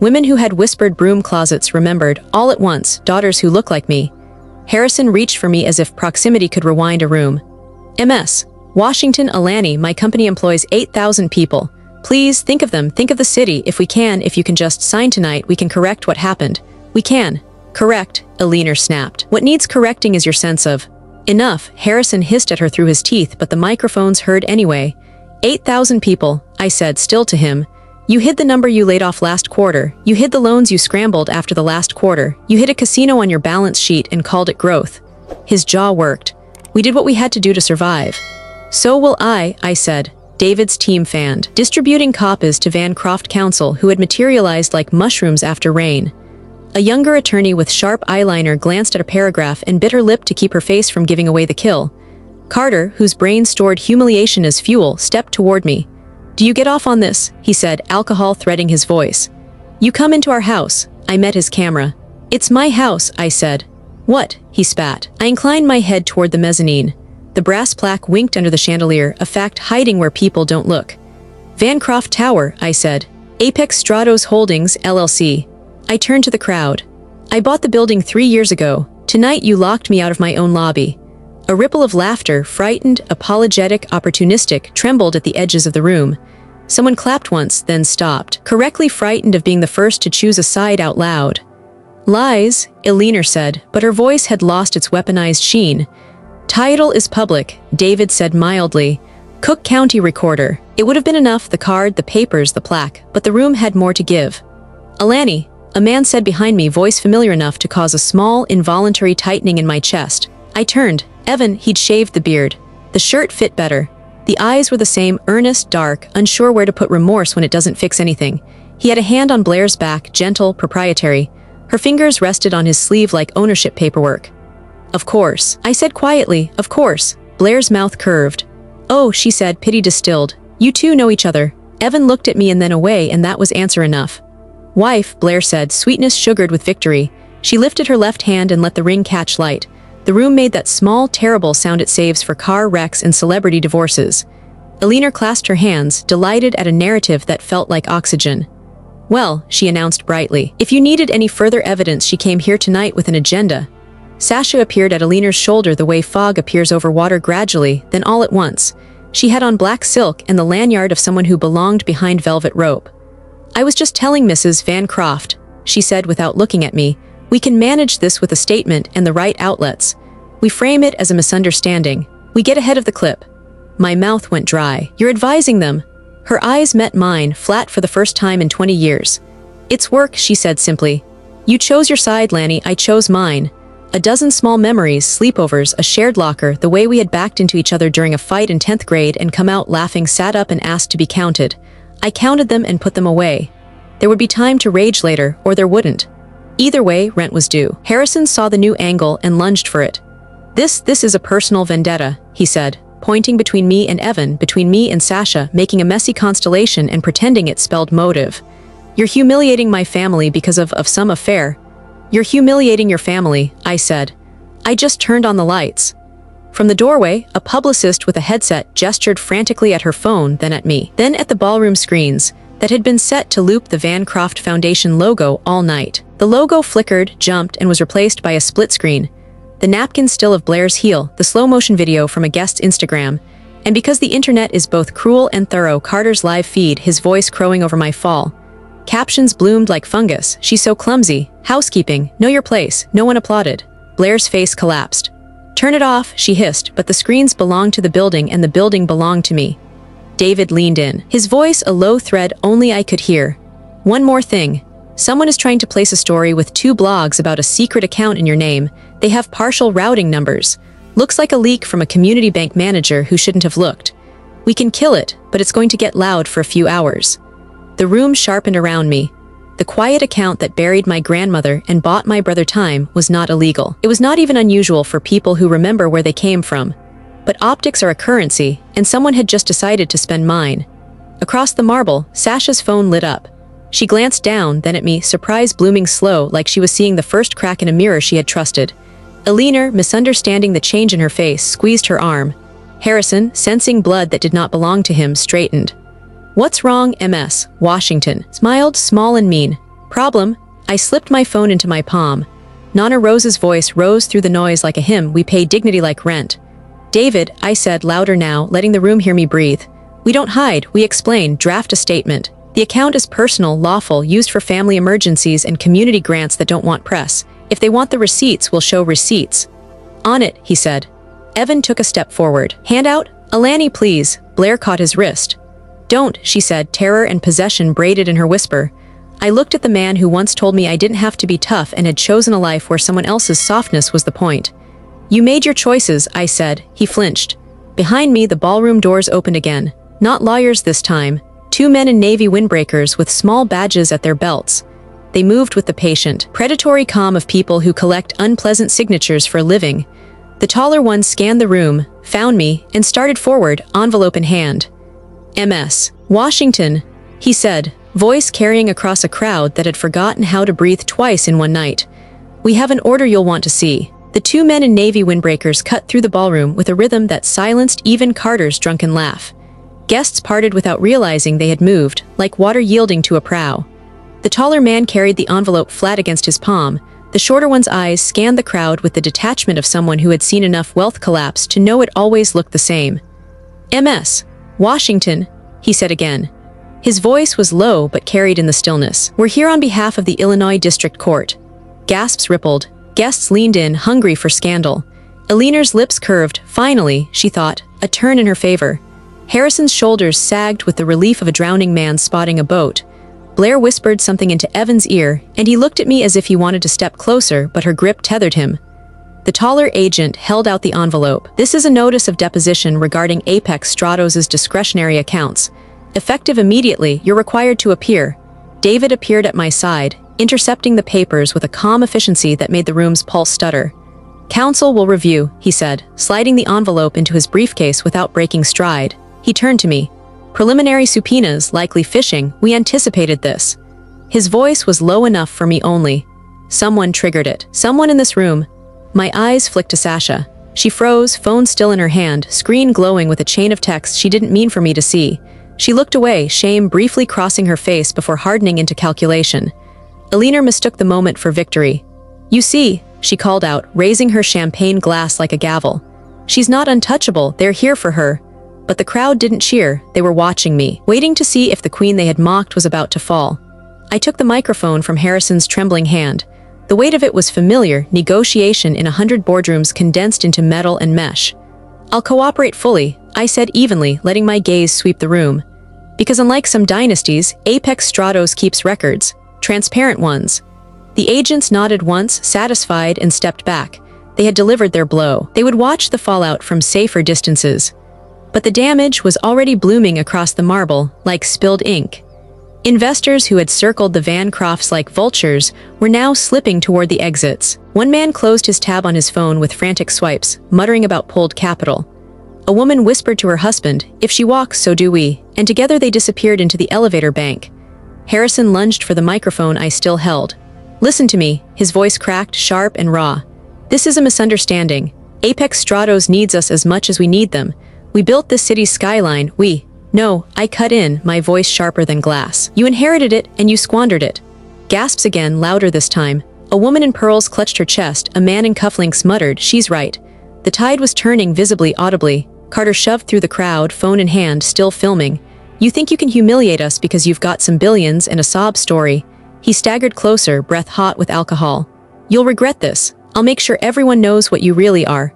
Women who had whispered broom closets remembered, all at once, daughters who look like me. Harrison reached for me as if proximity could rewind a room. MS. Washington Alani, my company employs 8,000 people. Please, think of them, think of the city. If you can just sign tonight, we can correct what happened. We can. Correct, Billionaire snapped. What needs correcting is your sense of enough. Harrison hissed at her through his teeth, but the microphones heard anyway. 8,000 people, I said, still to him. You hid the number you laid off last quarter. You hid the loans you scrambled after the last quarter. You hid a casino on your balance sheet and called it growth. His jaw worked. We did what we had to do to survive. So will I said. David's team fanned. Distributing copies to Bankrupt counsel who had materialized like mushrooms after rain. A younger attorney with sharp eyeliner glanced at a paragraph and bit her lip to keep her face from giving away the kill. Carter, whose brain stored humiliation as fuel, stepped toward me. Do you get off on this? He said, alcohol threading his voice. You come into our house. I met his camera. It's my house, I said. What? He spat. I inclined my head toward the mezzanine. The brass plaque winked under the chandelier, a fact hiding where people don't look. Bankrupt Tower, I said. Apex Stratos Holdings, LLC. I turned to the crowd. I bought the building 3 years ago. Tonight you locked me out of my own lobby. A ripple of laughter, frightened, apologetic, opportunistic, trembled at the edges of the room. Someone clapped once, then stopped, correctly frightened of being the first to choose a side out loud. Lies, Billionaire said, but her voice had lost its weaponized sheen. Title is public, David said mildly. Cook County Recorder. It would have been enough, the card, the papers, the plaque, but the room had more to give. Alani, a man said behind me, voice familiar enough to cause a small, involuntary tightening in my chest. I turned. Evan, he'd shaved the beard. The shirt fit better. The eyes were the same, earnest, dark, unsure where to put remorse when it doesn't fix anything. He had a hand on Blair's back, gentle, proprietary. Her fingers rested on his sleeve like ownership paperwork. Of course, I said quietly, of course. Blair's mouth curved. Oh, she said, pity distilled. You two know each other. Evan looked at me and then away, and that was answer enough. Wife, Blair said, sweetness sugared with victory. She lifted her left hand and let the ring catch light. The room made that small, terrible sound it saves for car wrecks and celebrity divorces. Billionaire clasped her hands, delighted at a narrative that felt like oxygen. Well, she announced brightly, if you needed any further evidence, she came here tonight with an agenda. Sasha appeared at Billionaire's shoulder the way fog appears over water gradually, then all at once. She had on black silk and the lanyard of someone who belonged behind velvet rope. I was just telling Mrs. Bankrupt, she said without looking at me. We can manage this with a statement and the right outlets. We frame it as a misunderstanding. We get ahead of the clip. My mouth went dry. You're advising them. Her eyes met mine, flat for the first time in 20 years. It's work, she said simply. You chose your side, Lanny, I chose mine. A dozen small memories, sleepovers, a shared locker, the way we had backed into each other during a fight in 10th grade and come out laughing, sat up and asked to be counted. I counted them and put them away. There would be time to rage later, or there wouldn't. Either way, rent was due. Harrison saw the new angle and lunged for it. This is a personal vendetta, he said, pointing between me and Evan, between me and Sasha, making a messy constellation and pretending it spelled motive. You're humiliating my family because of some affair. You're humiliating your family, I said. I just turned on the lights. From the doorway, a publicist with a headset gestured frantically at her phone, then at me, then at the ballroom screens that had been set to loop the Bankrupt Foundation logo all night. The logo flickered, jumped, and was replaced by a split screen. The napkin still of Blair's heel, the slow-motion video from a guest's Instagram, and because the internet is both cruel and thorough, Carter's live feed, his voice crowing over my fall. Captions bloomed like fungus. She's so clumsy. Housekeeping. Know your place. No one applauded. Blair's face collapsed. Turn it off, she hissed, but the screens belonged to the building and the building belonged to me. David leaned in. His voice a low thread only I could hear. One more thing. Someone is trying to place a story with 2 blogs about a secret account in your name. They have partial routing numbers. Looks like a leak from a community bank manager who shouldn't have looked. We can kill it, but it's going to get loud for a few hours. The room sharpened around me. The quiet account that buried my grandmother and bought my brother time was not illegal. It was not even unusual for people who remember where they came from. But optics are a currency, and someone had just decided to spend mine. Across the marble, Sasha's phone lit up. She glanced down, then at me, surprise blooming slow, like she was seeing the first crack in a mirror she had trusted. Billionaire, misunderstanding the change in her face, squeezed her arm. Harrison, sensing blood that did not belong to him, straightened. What's wrong, MS? Washington smiled, small and mean. Problem? I slipped my phone into my palm. Nana Rose's voice rose through the noise like a hymn. We pay dignity like rent. David, I said, louder now, letting the room hear me breathe. We don't hide, we explain, draft a statement. The account is personal, lawful, used for family emergencies and community grants that don't want press. If they want the receipts, we'll show receipts. On it, he said. Evan took a step forward. Hand out? Alani, please. Blair caught his wrist. Don't, she said, terror and possession braided in her whisper. I looked at the man who once told me I didn't have to be tough and had chosen a life where someone else's softness was the point. You made your choices, I said. He flinched. Behind me, the ballroom doors opened again. Not lawyers this time. 2 men in navy windbreakers with small badges at their belts. They moved with the patient, predatory calm of people who collect unpleasant signatures for a living. The taller one scanned the room, found me, and started forward, envelope in hand. MS. Washington, he said, voice carrying across a crowd that had forgotten how to breathe twice in one night. We have an order you'll want to see. The 2 men in navy windbreakers cut through the ballroom with a rhythm that silenced even Carter's drunken laugh. Guests parted without realizing they had moved, like water yielding to a prow. The taller man carried the envelope flat against his palm. The shorter one's eyes scanned the crowd with the detachment of someone who had seen enough wealth collapse to know it always looked the same. MS. Washington, he said again. His voice was low but carried in the stillness. We're here on behalf of the Illinois District Court. Gasps rippled. Guests leaned in, hungry for scandal. Eleanor's lips curved. Finally, she thought, a turn in her favor. Harrison's shoulders sagged with the relief of a drowning man spotting a boat. Blair whispered something into Evan's ear, and he looked at me as if he wanted to step closer, but her grip tethered him. The taller agent held out the envelope. This is a notice of deposition regarding Apex Stratos' discretionary accounts. Effective immediately, you're required to appear. David appeared at my side, intercepting the papers with a calm efficiency that made the room's pulse stutter. Counsel will review, he said, sliding the envelope into his briefcase without breaking stride. He turned to me. Preliminary subpoenas, likely phishing, we anticipated this. His voice was low enough for me only. Someone triggered it. Someone in this room. My eyes flicked to Sasha. She froze, phone still in her hand, screen glowing with a chain of texts she didn't mean for me to see. She looked away, shame briefly crossing her face before hardening into calculation. Eleanor mistook the moment for victory. You see, she called out, raising her champagne glass like a gavel. She's not untouchable, they're here for her. But the crowd didn't cheer, they were watching me, waiting to see if the queen they had mocked was about to fall. I took the microphone from Harrison's trembling hand. The weight of it was familiar, negotiation in 100 boardrooms condensed into metal and mesh. I'll cooperate fully, I said evenly, letting my gaze sweep the room. Because unlike some dynasties, Apex Stratos keeps records, transparent ones. The agents nodded once, satisfied, and stepped back. They had delivered their blow. They would watch the fallout from safer distances. But the damage was already blooming across the marble, like spilled ink. Investors who had circled the Bancrupts like vultures were now slipping toward the exits. One man closed his tab on his phone with frantic swipes, muttering about pulled capital. A woman whispered to her husband, "If she walks, so do we," and together they disappeared into the elevator bank. Harrison lunged for the microphone I still held. "Listen to me," his voice cracked, sharp and raw. "This is a misunderstanding. Apex Stratos needs us as much as we need them. We built this city's skyline, No, I cut in, my voice sharper than glass. You inherited it, and you squandered it." Gasps again, louder this time. A woman in pearls clutched her chest, a man in cufflinks muttered, "She's right." The tide was turning visibly, audibly. Carter shoved through the crowd, phone in hand, still filming. "You think you can humiliate us because you've got some billions and a sob story." He staggered closer, breath hot with alcohol. "You'll regret this. I'll make sure everyone knows what you really are."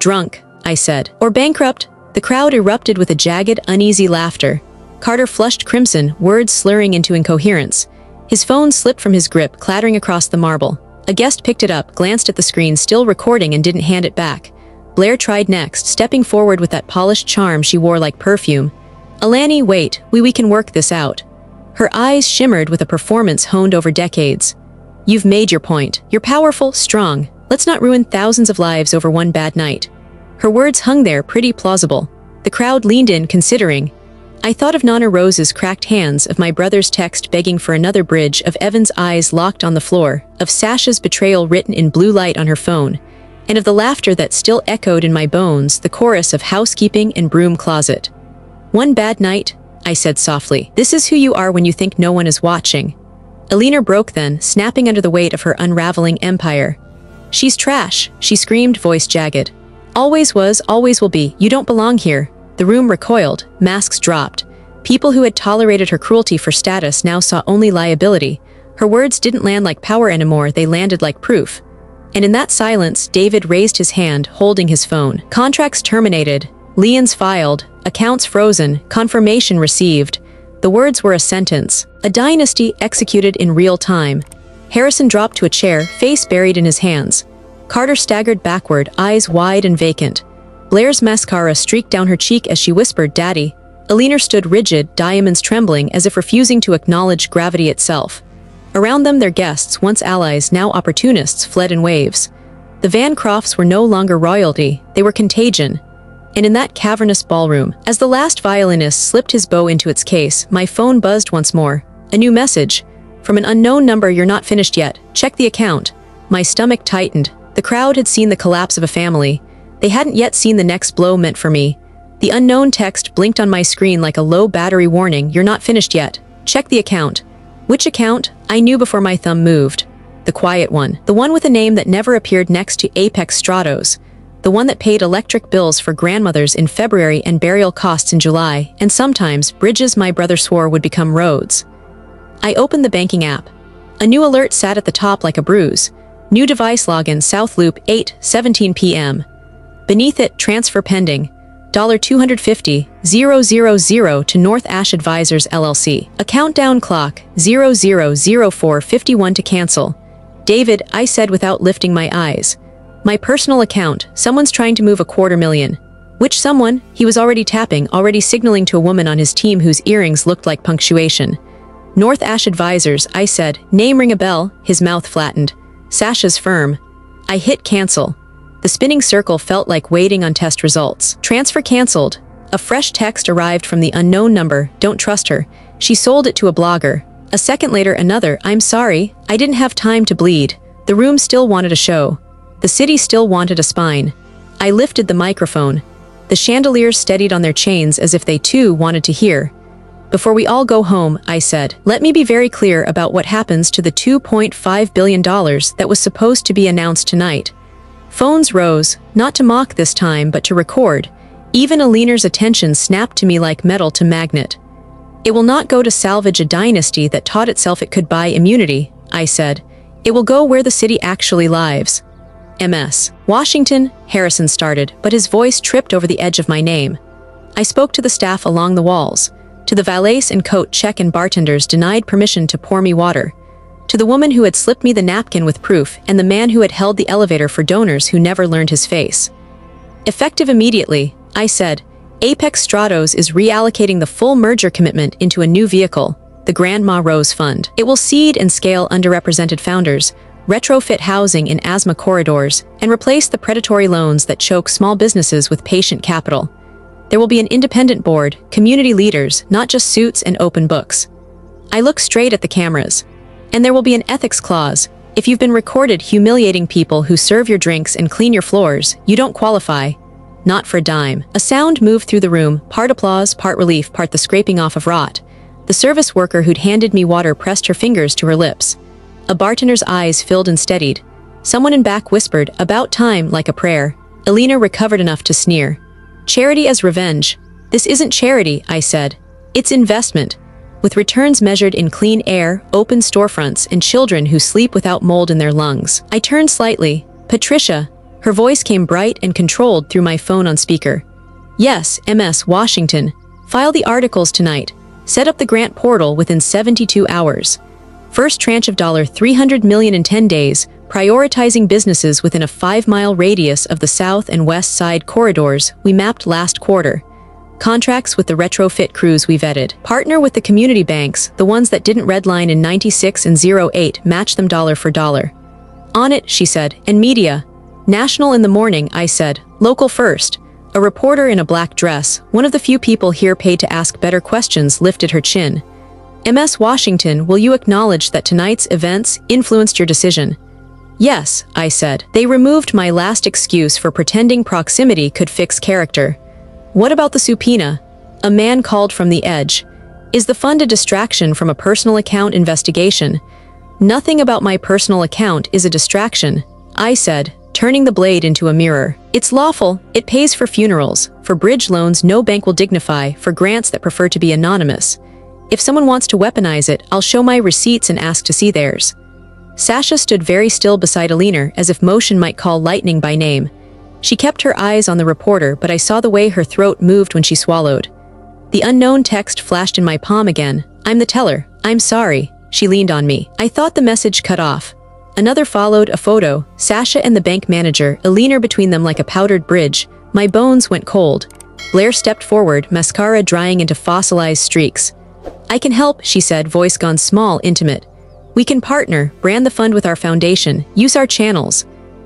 "Drunk," I said. "Or bankrupt." The crowd erupted with a jagged, uneasy laughter. Carter flushed crimson, words slurring into incoherence. His phone slipped from his grip, clattering across the marble. A guest picked it up, glanced at the screen, still recording, and didn't hand it back. Blair tried next, stepping forward with that polished charm she wore like perfume. "Alani, wait, we can work this out." Her eyes shimmered with a performance honed over decades. "You've made your point. You're powerful, strong. Let's not ruin thousands of lives over one bad night." Her words hung there, pretty plausible. The crowd leaned in, considering. I thought of Nana Rose's cracked hands, of my brother's text begging for another bridge, of Evan's eyes locked on the floor, of Sasha's betrayal written in blue light on her phone, and of the laughter that still echoed in my bones, the chorus of housekeeping and broom closet. "One bad night," I said softly. "This is who you are when you think no one is watching." Eleanor broke then, snapping under the weight of her unraveling empire. "She's trash," she screamed, voice jagged. "Always was, always will be. You don't belong here." The room recoiled, masks dropped. People who had tolerated her cruelty for status now saw only liability. Her words didn't land like power anymore, they landed like proof. And in that silence, David raised his hand, holding his phone. Contracts terminated, liens filed, accounts frozen, confirmation received. The words were a sentence. A dynasty executed in real time. Harrison dropped to a chair, face buried in his hands. Carter staggered backward, eyes wide and vacant. Blair's mascara streaked down her cheek as she whispered, "Daddy." Alina stood rigid, diamonds trembling as if refusing to acknowledge gravity itself. Around them, their guests, once allies, now opportunists, fled in waves. The Van Crofts were no longer royalty, they were contagion. And in that cavernous ballroom, as the last violinist slipped his bow into its case, my phone buzzed once more. A new message. From an unknown number: "You're not finished yet. Check the account." My stomach tightened. The crowd had seen the collapse of a family. They hadn't yet seen the next blow meant for me. The unknown text blinked on my screen like a low battery warning: "You're not finished yet. Check the account." Which account? I knew before my thumb moved. The quiet one. The one with a name that never appeared next to Apex Stratos. The one that paid electric bills for grandmothers in February and burial costs in July, and sometimes bridges my brother swore would become roads. I opened the banking app. A new alert sat at the top like a bruise. New device login: South Loop, 8:17 p.m. Beneath it, transfer pending. $250,000 to North Ash Advisors LLC. A countdown clock: 0004:51 to cancel. "David," I said without lifting my eyes. "My personal account. Someone's trying to move $250,000. Which someone?" He was already tapping, already signaling to a woman on his team whose earrings looked like punctuation. "North Ash Advisors," I said. "Name ring a bell?" His mouth flattened. "Sasha's firm." I hit cancel. The spinning circle felt like waiting on test results. Transfer canceled. A fresh text arrived from the unknown number: "Don't trust her. She sold it to a blogger." A second later, another: "I'm sorry. I didn't have time to bleed." The room still wanted a show. The city still wanted a spine. I lifted the microphone. The chandeliers steadied on their chains as if they too wanted to hear. "Before we all go home," I said, "let me be very clear about what happens to the $2.5 billion that was supposed to be announced tonight." Phones rose, not to mock this time, but to record. Even Alina's attention snapped to me like metal to magnet. "It will not go to salvage a dynasty that taught itself it could buy immunity," I said. "It will go where the city actually lives." MS. Washington, Harrison started, but his voice tripped over the edge of my name. I spoke to the staff along the walls. To the valets and coat check and bartenders denied permission to pour me water. To the woman who had slipped me the napkin with proof, and the man who had held the elevator for donors who never learned his face. "Effective immediately," I said. "Apex Stratos is reallocating the full merger commitment into a new vehicle, the Grandma Rose Fund. It will seed and scale underrepresented founders, retrofit housing in asthma corridors, and replace the predatory loans that choke small businesses with patient capital. There will be an independent board, community leaders, not just suits and open books." I looked straight at the cameras. "And there will be an ethics clause. If you've been recorded humiliating people who serve your drinks and clean your floors, you don't qualify. Not for a dime." A sound moved through the room, part applause, part relief, part the scraping off of rot. The service worker who'd handed me water pressed her fingers to her lips. A bartender's eyes filled and steadied. Someone in back whispered, "About time," like a prayer. Alina recovered enough to sneer. "Charity as revenge." "This isn't charity," I said. "It's investment. With returns measured in clean air, open storefronts, and children who sleep without mold in their lungs." I turned slightly. "Patricia." Her voice came bright and controlled through my phone on speaker. "Yes, MS Washington. File the articles tonight. Set up the grant portal within 72 hours. First tranche of $300 million in 10 days, prioritizing businesses within a 5-mile radius of the south and west side corridors we mapped last quarter. Contracts with the retrofit crews we vetted. Partner with the community banks, the ones that didn't redline in 96 and 08, match them dollar for dollar." "On it," she said. "And media." "National in the morning," I said. "Local first." A reporter in a black dress, one of the few people here paid to ask better questions, lifted her chin. "MS Washington, will you acknowledge that tonight's events influenced your decision?" "Yes," I said. "They removed my last excuse for pretending proximity could fix character." "What about the subpoena?" A man called from the edge. "Is the fund a distraction from a personal account investigation?" "Nothing about my personal account is a distraction," I said, turning the blade into a mirror. "It's lawful. It pays for funerals, for bridge loans no bank will dignify, for grants that prefer to be anonymous. If someone wants to weaponize it, I'll show my receipts and ask to see theirs." Sasha stood very still beside Alina, as if motion might call lightning by name. She kept her eyes on the reporter, but I saw the way her throat moved when she swallowed. The unknown text flashed in my palm again. "I'm the teller. I'm sorry." She leaned on me. I thought the message cut off. Another followed, a photo, Sasha and the bank manager, Alina between them like a powdered bridge. My bones went cold. Blair stepped forward, mascara drying into fossilized streaks. "I can help," she said, voice gone small, intimate. "We can partner, brand the fund with our foundation, use our channels."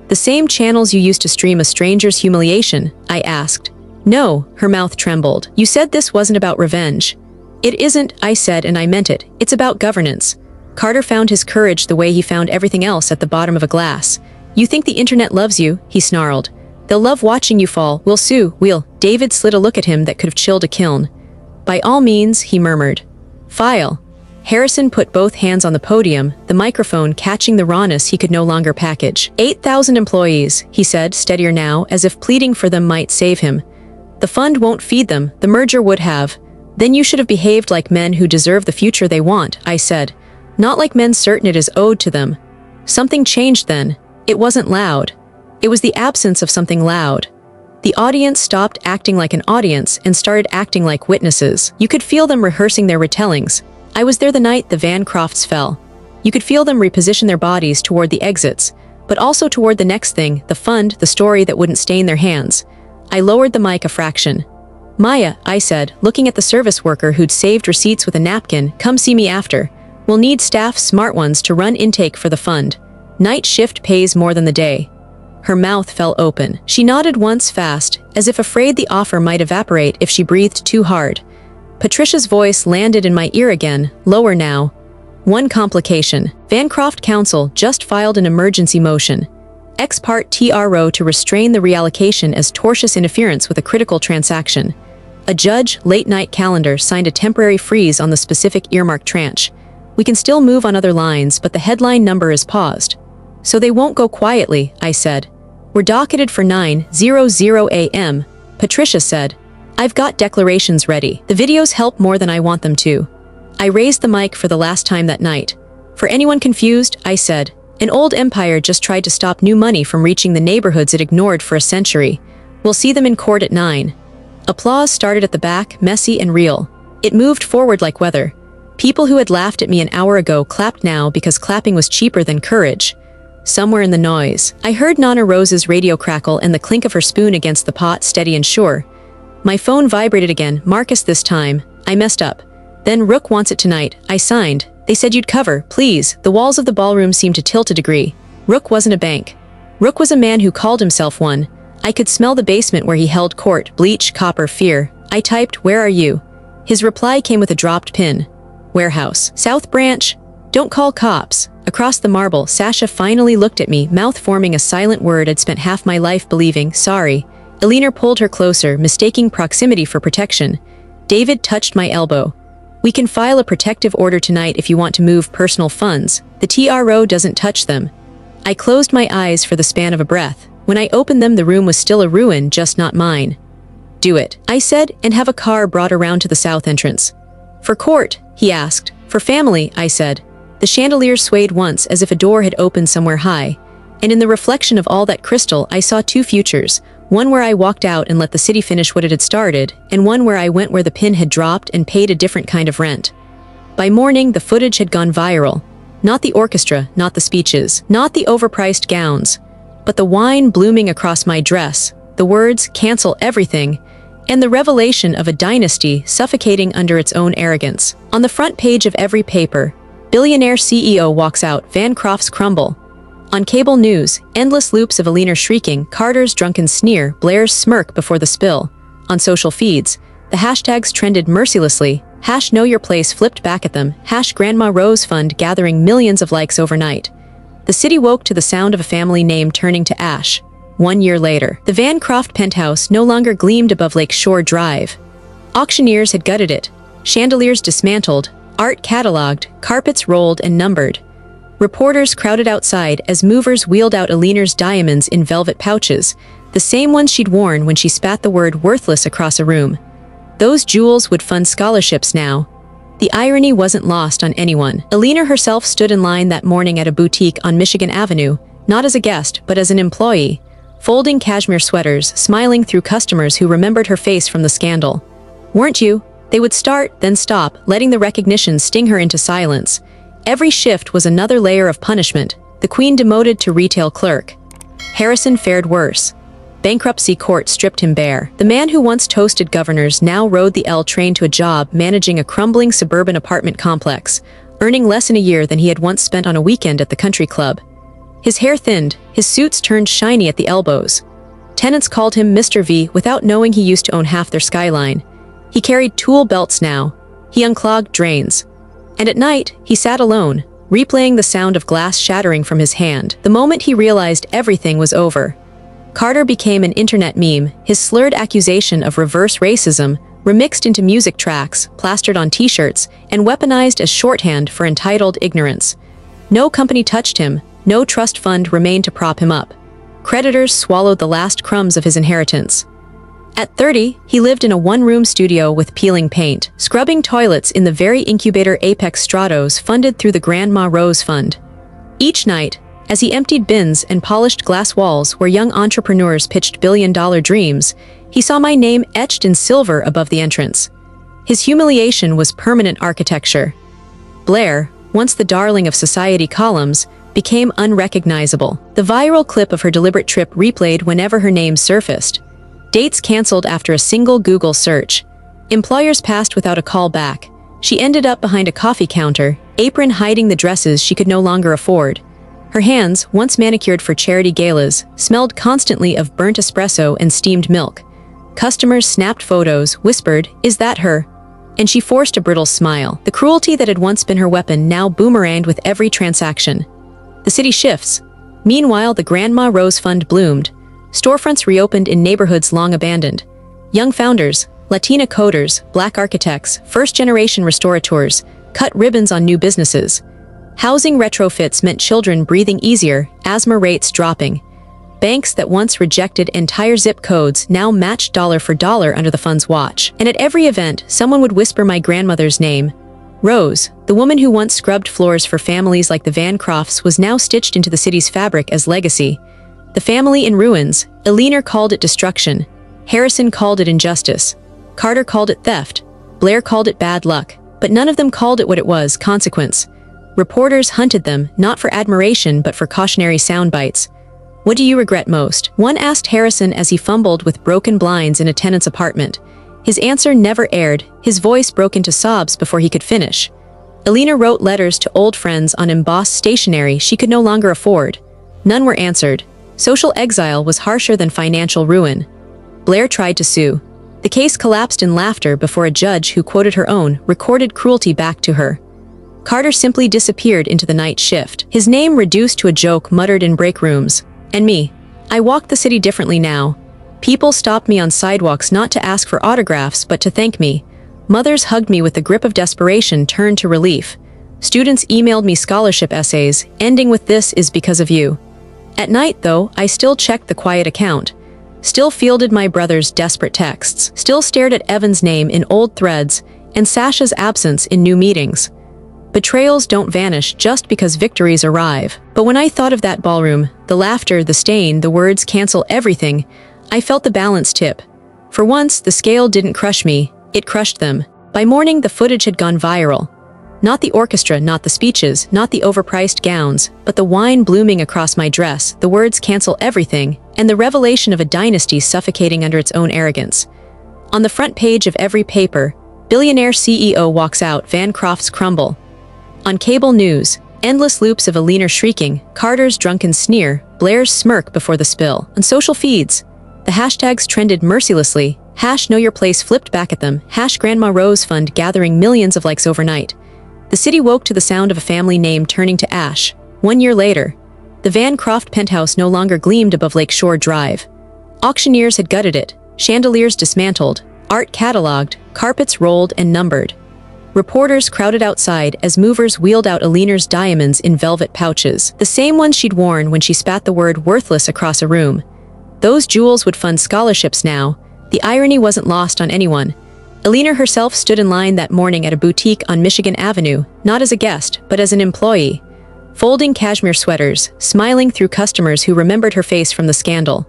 "The same channels you used to stream a stranger's humiliation?" I asked. "No," her mouth trembled. "You said this wasn't about revenge." "It isn't," I said, and I meant it. "It's about governance." Carter found his courage the way he found everything else at the bottom of a glass. "You think the internet loves you?" he snarled. "They'll love watching you fall. We'll sue. We'll—" David slid a look at him that could have chilled a kiln. "By all means," he murmured. "File." Harrison put both hands on the podium, the microphone catching the rawness he could no longer package. 8,000 employees, he said, steadier now, as if pleading for them might save him. "The fund won't feed them, the merger would have." "Then you should have behaved like men who deserve the future they want," I said. "Not like men certain it is owed to them." Something changed then. It wasn't loud. It was the absence of something loud. The audience stopped acting like an audience and started acting like witnesses. You could feel them rehearsing their retellings. I was there the night the Bancrupts fell. You could feel them reposition their bodies toward the exits, but also toward the next thing, the fund, the story that wouldn't stain their hands. I lowered the mic a fraction. "Maya," I said, looking at the service worker who'd saved receipts with a napkin, "come see me after. We'll need staff, smart ones, to run intake for the fund. Night shift pays more than the day." Her mouth fell open. She nodded once fast, as if afraid the offer might evaporate if she breathed too hard. Patricia's voice landed in my ear again, lower now. "One complication. Bancroft Council just filed an emergency motion. Ex parte TRO to restrain the reallocation as tortious interference with a critical transaction. A judge, late-night calendar, signed a temporary freeze on the specific earmarked tranche. We can still move on other lines, but the headline number is paused." "So they won't go quietly," I said. "We're docketed for 9:00 a.m., Patricia said. "I've got declarations ready. The videos help more than I want them to." I raised the mic for the last time that night. "For anyone confused," I said, "an old empire just tried to stop new money from reaching the neighborhoods it ignored for a century. We'll see them in court at 9. Applause started at the back, messy and real. It moved forward like weather. People who had laughed at me an hour ago clapped now because clapping was cheaper than courage. Somewhere in the noise, I heard Nana Rose's radio crackle and the clink of her spoon against the pot, steady and sure. My phone vibrated again, Marcus this time. I messed up. "Then Rook wants it tonight." I signed. "They said you'd cover, please." The walls of the ballroom seemed to tilt a degree. Rook wasn't a bank. Rook was a man who called himself one. I could smell the basement where he held court, bleach, copper, fear. I typed, "Where are you?" His reply came with a dropped pin. "Warehouse. South Branch. Don't call cops." Across the marble, Sasha finally looked at me, mouth forming a silent word I'd spent half my life believing, "Sorry." Alina pulled her closer, mistaking proximity for protection. David touched my elbow. "We can file a protective order tonight if you want to move personal funds. The TRO doesn't touch them." I closed my eyes for the span of a breath. When I opened them, the room was still a ruin, just not mine. "Do it," I said, "and have a car brought around to the south entrance." "For court?" he asked. "For family," I said. The chandelier swayed once as if a door had opened somewhere high. And in the reflection of all that crystal, I saw two futures. One where I walked out and let the city finish what it had started, and one where I went where the pin had dropped and paid a different kind of rent. By morning, the footage had gone viral. Not the orchestra, not the speeches, not the overpriced gowns, but the wine blooming across my dress, the words, "Cancel everything," and the revelation of a dynasty suffocating under its own arrogance. On the front page of every paper, Billionaire CEO walks out, Bancrupts crumble. On cable news, endless loops of Alina shrieking, Carter's drunken sneer, Blair's smirk before the spill. On social feeds, the hashtags trended mercilessly. #Know Your Place flipped back at them. #Grandma Rose Fund gathering millions of likes overnight. The city woke to the sound of a family name turning to ash. 1 year later, the Bancroft penthouse no longer gleamed above Lake Shore Drive. Auctioneers had gutted it. Chandeliers dismantled, art catalogued, carpets rolled and numbered. Reporters crowded outside as movers wheeled out Alina's diamonds in velvet pouches, the same ones she'd worn when she spat the word worthless across a room. Those jewels would fund scholarships now. The irony wasn't lost on anyone. Alina herself stood in line that morning at a boutique on Michigan Avenue, not as a guest, but as an employee, folding cashmere sweaters, smiling through customers who remembered her face from the scandal. "Weren't you?" They would start, then stop, letting the recognition sting her into silence. Every shift was another layer of punishment. The queen demoted to retail clerk. Harrison fared worse. Bankruptcy court stripped him bare. The man who once toasted governors now rode the L train to a job managing a crumbling suburban apartment complex, earning less in a year than he had once spent on a weekend at the country club. His hair thinned, his suits turned shiny at the elbows. Tenants called him Mr. V without knowing he used to own half their skyline. He carried tool belts now. He unclogged drains. And at night, he sat alone, replaying the sound of glass shattering from his hand. The moment he realized everything was over, Carter became an internet meme, his slurred accusation of reverse racism remixed into music tracks, plastered on t-shirts, and weaponized as shorthand for entitled ignorance. No company touched him, no trust fund remained to prop him up. Creditors swallowed the last crumbs of his inheritance. At 30, he lived in a one-room studio with peeling paint, scrubbing toilets in the very incubator Apex Stratos funded through the Grandma Rose Fund. Each night, as he emptied bins and polished glass walls where young entrepreneurs pitched billion-dollar dreams, he saw my name etched in silver above the entrance. His humiliation was permanent architecture. Blair, once the darling of society columns, became unrecognizable. The viral clip of her deliberate trip replayed whenever her name surfaced. Dates canceled after a single Google search. Employers passed without a call back. She ended up behind a coffee counter, apron hiding the dresses she could no longer afford. Her hands, once manicured for charity galas, smelled constantly of burnt espresso and steamed milk. Customers snapped photos, whispered, "Is that her?" And she forced a brittle smile. The cruelty that had once been her weapon now boomeranged with every transaction. The city shifts. Meanwhile, the Grandma Rose Fund bloomed. Storefronts reopened in neighborhoods long abandoned. Young founders, Latina coders, Black architects, first-generation restaurateurs, cut ribbons on new businesses. Housing retrofits meant children breathing easier, asthma rates dropping. Banks that once rejected entire zip codes now matched dollar for dollar under the fund's watch. And at every event, someone would whisper my grandmother's name. Rose, the woman who once scrubbed floors for families like the Bankrupts, was now stitched into the city's fabric as legacy. The family in ruins. Alina called it destruction. Harrison called it injustice. Carter called it theft. Blair called it bad luck. But none of them called it what it was, consequence. Reporters hunted them, not for admiration but for cautionary sound bites. "What do you regret most?" one asked Harrison as he fumbled with broken blinds in a tenant's apartment. His answer never aired, his voice broke into sobs before he could finish. Alina wrote letters to old friends on embossed stationery she could no longer afford. None were answered. Social exile was harsher than financial ruin. Blair tried to sue. The case collapsed in laughter before a judge who quoted her own, recorded cruelty back to her. Carter simply disappeared into the night shift, his name reduced to a joke muttered in break rooms. And me. I walked the city differently now. People stopped me on sidewalks not to ask for autographs but to thank me. Mothers hugged me with the grip of desperation turned to relief. Students emailed me scholarship essays, ending with "This is because of you." At night, though, I still checked the quiet account. Still fielded my brother's desperate texts. Still stared at Evan's name in old threads and Sasha's absence in new meetings. Betrayals don't vanish just because victories arrive. But when I thought of that ballroom, the laughter, the stain, the words cancel everything, I felt the balance tip. For once, the scale didn't crush me, it crushed them. By morning, the footage had gone viral. Not the orchestra, not the speeches, not the overpriced gowns, but the wine blooming across my dress, the words cancel everything, and the revelation of a dynasty suffocating under its own arrogance. On the front page of every paper, Billionaire CEO walks out, Bankrupt crumble. On cable news, endless loops of Alina shrieking, Carter's drunken sneer, Blair's smirk before the spill. On social feeds, the hashtags trended mercilessly, #KnowYourPlace flipped back at them, #Grandma Rose Fund gathering millions of likes overnight. The city woke to the sound of a family name turning to ash. 1 year later, the Bancroft penthouse no longer gleamed above Lakeshore Drive. Auctioneers had gutted it, chandeliers dismantled, art cataloged, carpets rolled and numbered. Reporters crowded outside as movers wheeled out Alina's diamonds in velvet pouches, the same ones she'd worn when she spat the word worthless across a room. Those jewels would fund scholarships now. The irony wasn't lost on anyone. Alina herself stood in line that morning at a boutique on Michigan Avenue, not as a guest, but as an employee. Folding cashmere sweaters, smiling through customers who remembered her face from the scandal.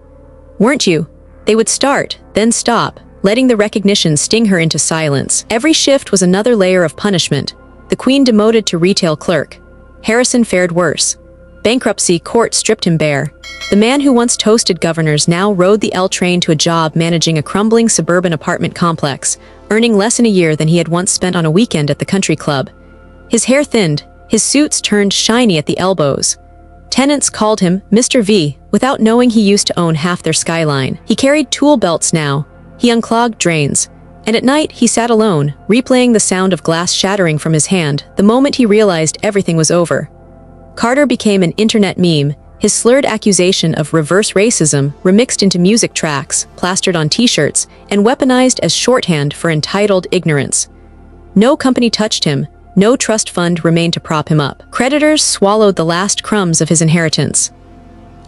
"Weren't you?" They would start, then stop, letting the recognition sting her into silence. Every shift was another layer of punishment. The queen demoted to retail clerk. Harrison fared worse. Bankruptcy court stripped him bare. The man who once toasted governors now rode the L train to a job managing a crumbling suburban apartment complex, earning less in a year than he had once spent on a weekend at the country club. His hair thinned, his suits turned shiny at the elbows. Tenants called him Mr. V, without knowing he used to own half their skyline. He carried tool belts now. He unclogged drains. And at night, he sat alone, replaying the sound of glass shattering from his hand, the moment he realized everything was over. Carter became an internet meme, his slurred accusation of reverse racism remixed into music tracks, plastered on t-shirts, and weaponized as shorthand for entitled ignorance. No company touched him, no trust fund remained to prop him up. Creditors swallowed the last crumbs of his inheritance.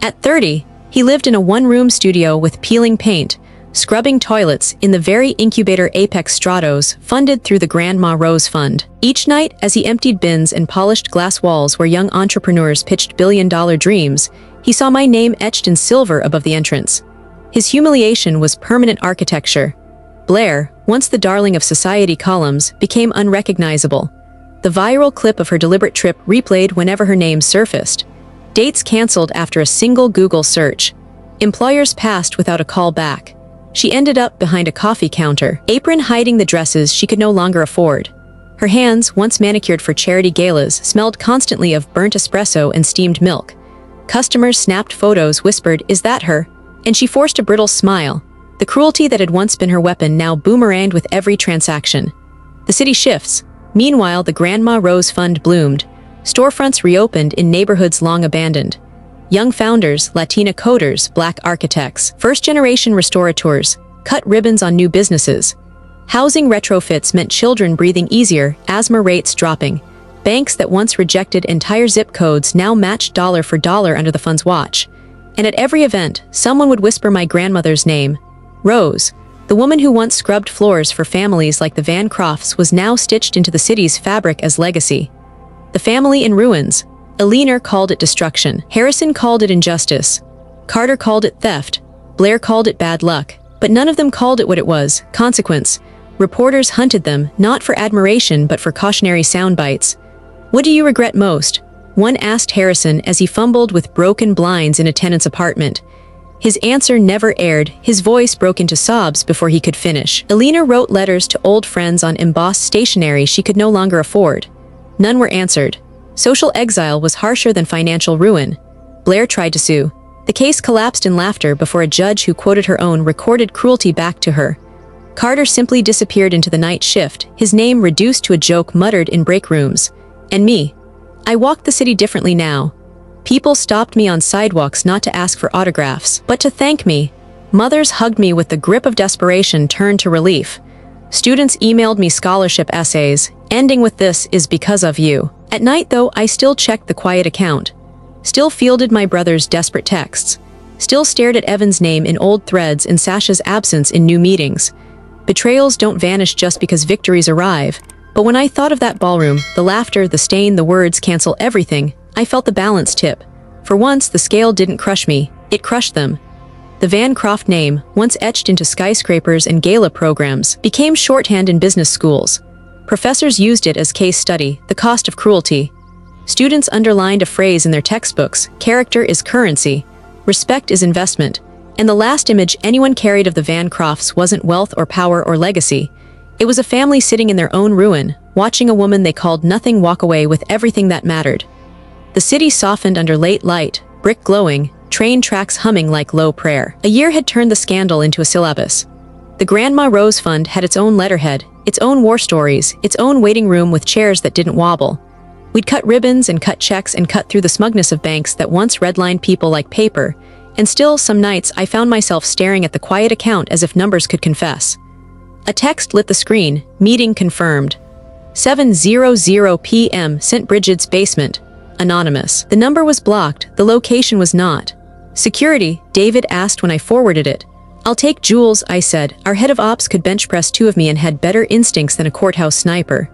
At 30, he lived in a one-room studio with peeling paint, scrubbing toilets in the very incubator Apex Stratos funded through the Grandma Rose Fund. Each night, as he emptied bins and polished glass walls where young entrepreneurs pitched billion-dollar dreams, he saw my name etched in silver above the entrance. His humiliation was permanent architecture. Blair, once the darling of society columns, became unrecognizable. The viral clip of her deliberate trip replayed whenever her name surfaced. Dates canceled after a single Google search. Employers passed without a call back. She ended up behind a coffee counter, apron hiding the dresses she could no longer afford. Her hands, once manicured for charity galas, smelled constantly of burnt espresso and steamed milk. Customers snapped photos, whispered, "Is that her?" And she forced a brittle smile. The cruelty that had once been her weapon now boomeranged with every transaction. The city shifts. Meanwhile, the Grandma Rose Fund bloomed. Storefronts reopened in neighborhoods long abandoned. Young founders, Latina coders, Black architects, first-generation restaurateurs, cut ribbons on new businesses. Housing retrofits meant children breathing easier, asthma rates dropping. Banks that once rejected entire zip codes now matched dollar for dollar under the fund's watch. And at every event, someone would whisper my grandmother's name. Rose, the woman who once scrubbed floors for families like the Van Crofts, was now stitched into the city's fabric as legacy. The family in ruins. Alina called it destruction. Harrison called it injustice. Carter called it theft. Blair called it bad luck. But none of them called it what it was, consequence. Reporters hunted them, not for admiration but for cautionary sound bites. "What do you regret most?" one asked Harrison as he fumbled with broken blinds in a tenant's apartment. His answer never aired, his voice broke into sobs before he could finish. Alina wrote letters to old friends on embossed stationery she could no longer afford. None were answered. Social exile was harsher than financial ruin. Blair tried to sue. The case collapsed in laughter before a judge who quoted her own recorded cruelty back to her. Carter simply disappeared into the night shift, his name reduced to a joke muttered in break rooms. And me. I walked the city differently now. People stopped me on sidewalks not to ask for autographs, but to thank me. Mothers hugged me with the grip of desperation turned to relief. Students emailed me scholarship essays, ending with "This is because of you." At night, though, I still checked the quiet account. Still fielded my brother's desperate texts. Still stared at Evan's name in old threads and Sasha's absence in new meetings. Betrayals don't vanish just because victories arrive. But when I thought of that ballroom, the laughter, the stain, the words cancel everything, I felt the balance tip. For once, the scale didn't crush me, it crushed them. The Van Croft name, once etched into skyscrapers and gala programs, became shorthand in business schools. Professors used it as case study, the cost of cruelty. Students underlined a phrase in their textbooks, character is currency, respect is investment, and the last image anyone carried of the Van Crofts wasn't wealth or power or legacy. It was a family sitting in their own ruin, watching a woman they called nothing walk away with everything that mattered. The city softened under late light, brick glowing, train tracks humming like low prayer. A year had turned the scandal into a syllabus. The Grandma Rose Fund had its own letterhead, its own war stories, its own waiting room with chairs that didn't wobble. We'd cut ribbons and cut checks and cut through the smugness of banks that once redlined people like paper, and still, some nights, I found myself staring at the quiet account as if numbers could confess. A text lit the screen, meeting confirmed. 7:00 p.m. St. Bridget's basement. Anonymous. The number was blocked, the location was not. Security, David asked when I forwarded it. I'll take Jules, I said. Our head of ops could bench press 2 of me and had better instincts than a courthouse sniper.